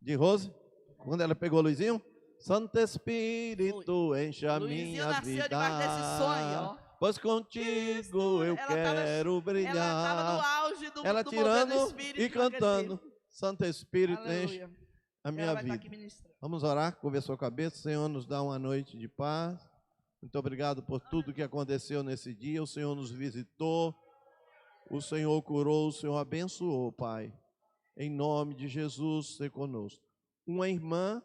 de Rose? Quando ela pegou o Luizinho? Santo Espírito, enche a minha vida. Luizinho nasceu debaixo desse sonho, ó. Pois contigo eu quero brilhar. Ela estava no auge do ela do tirando mover do Espírito e cantando. Santo Espírito, aleluia, enche a minha vida. Vamos orar, curva a sua cabeça. Senhor, nos dá uma noite de paz. Muito obrigado por tudo que aconteceu nesse dia. O Senhor nos visitou, o Senhor curou, o Senhor abençoou, Pai. Em nome de Jesus, seja conosco. Uma irmã...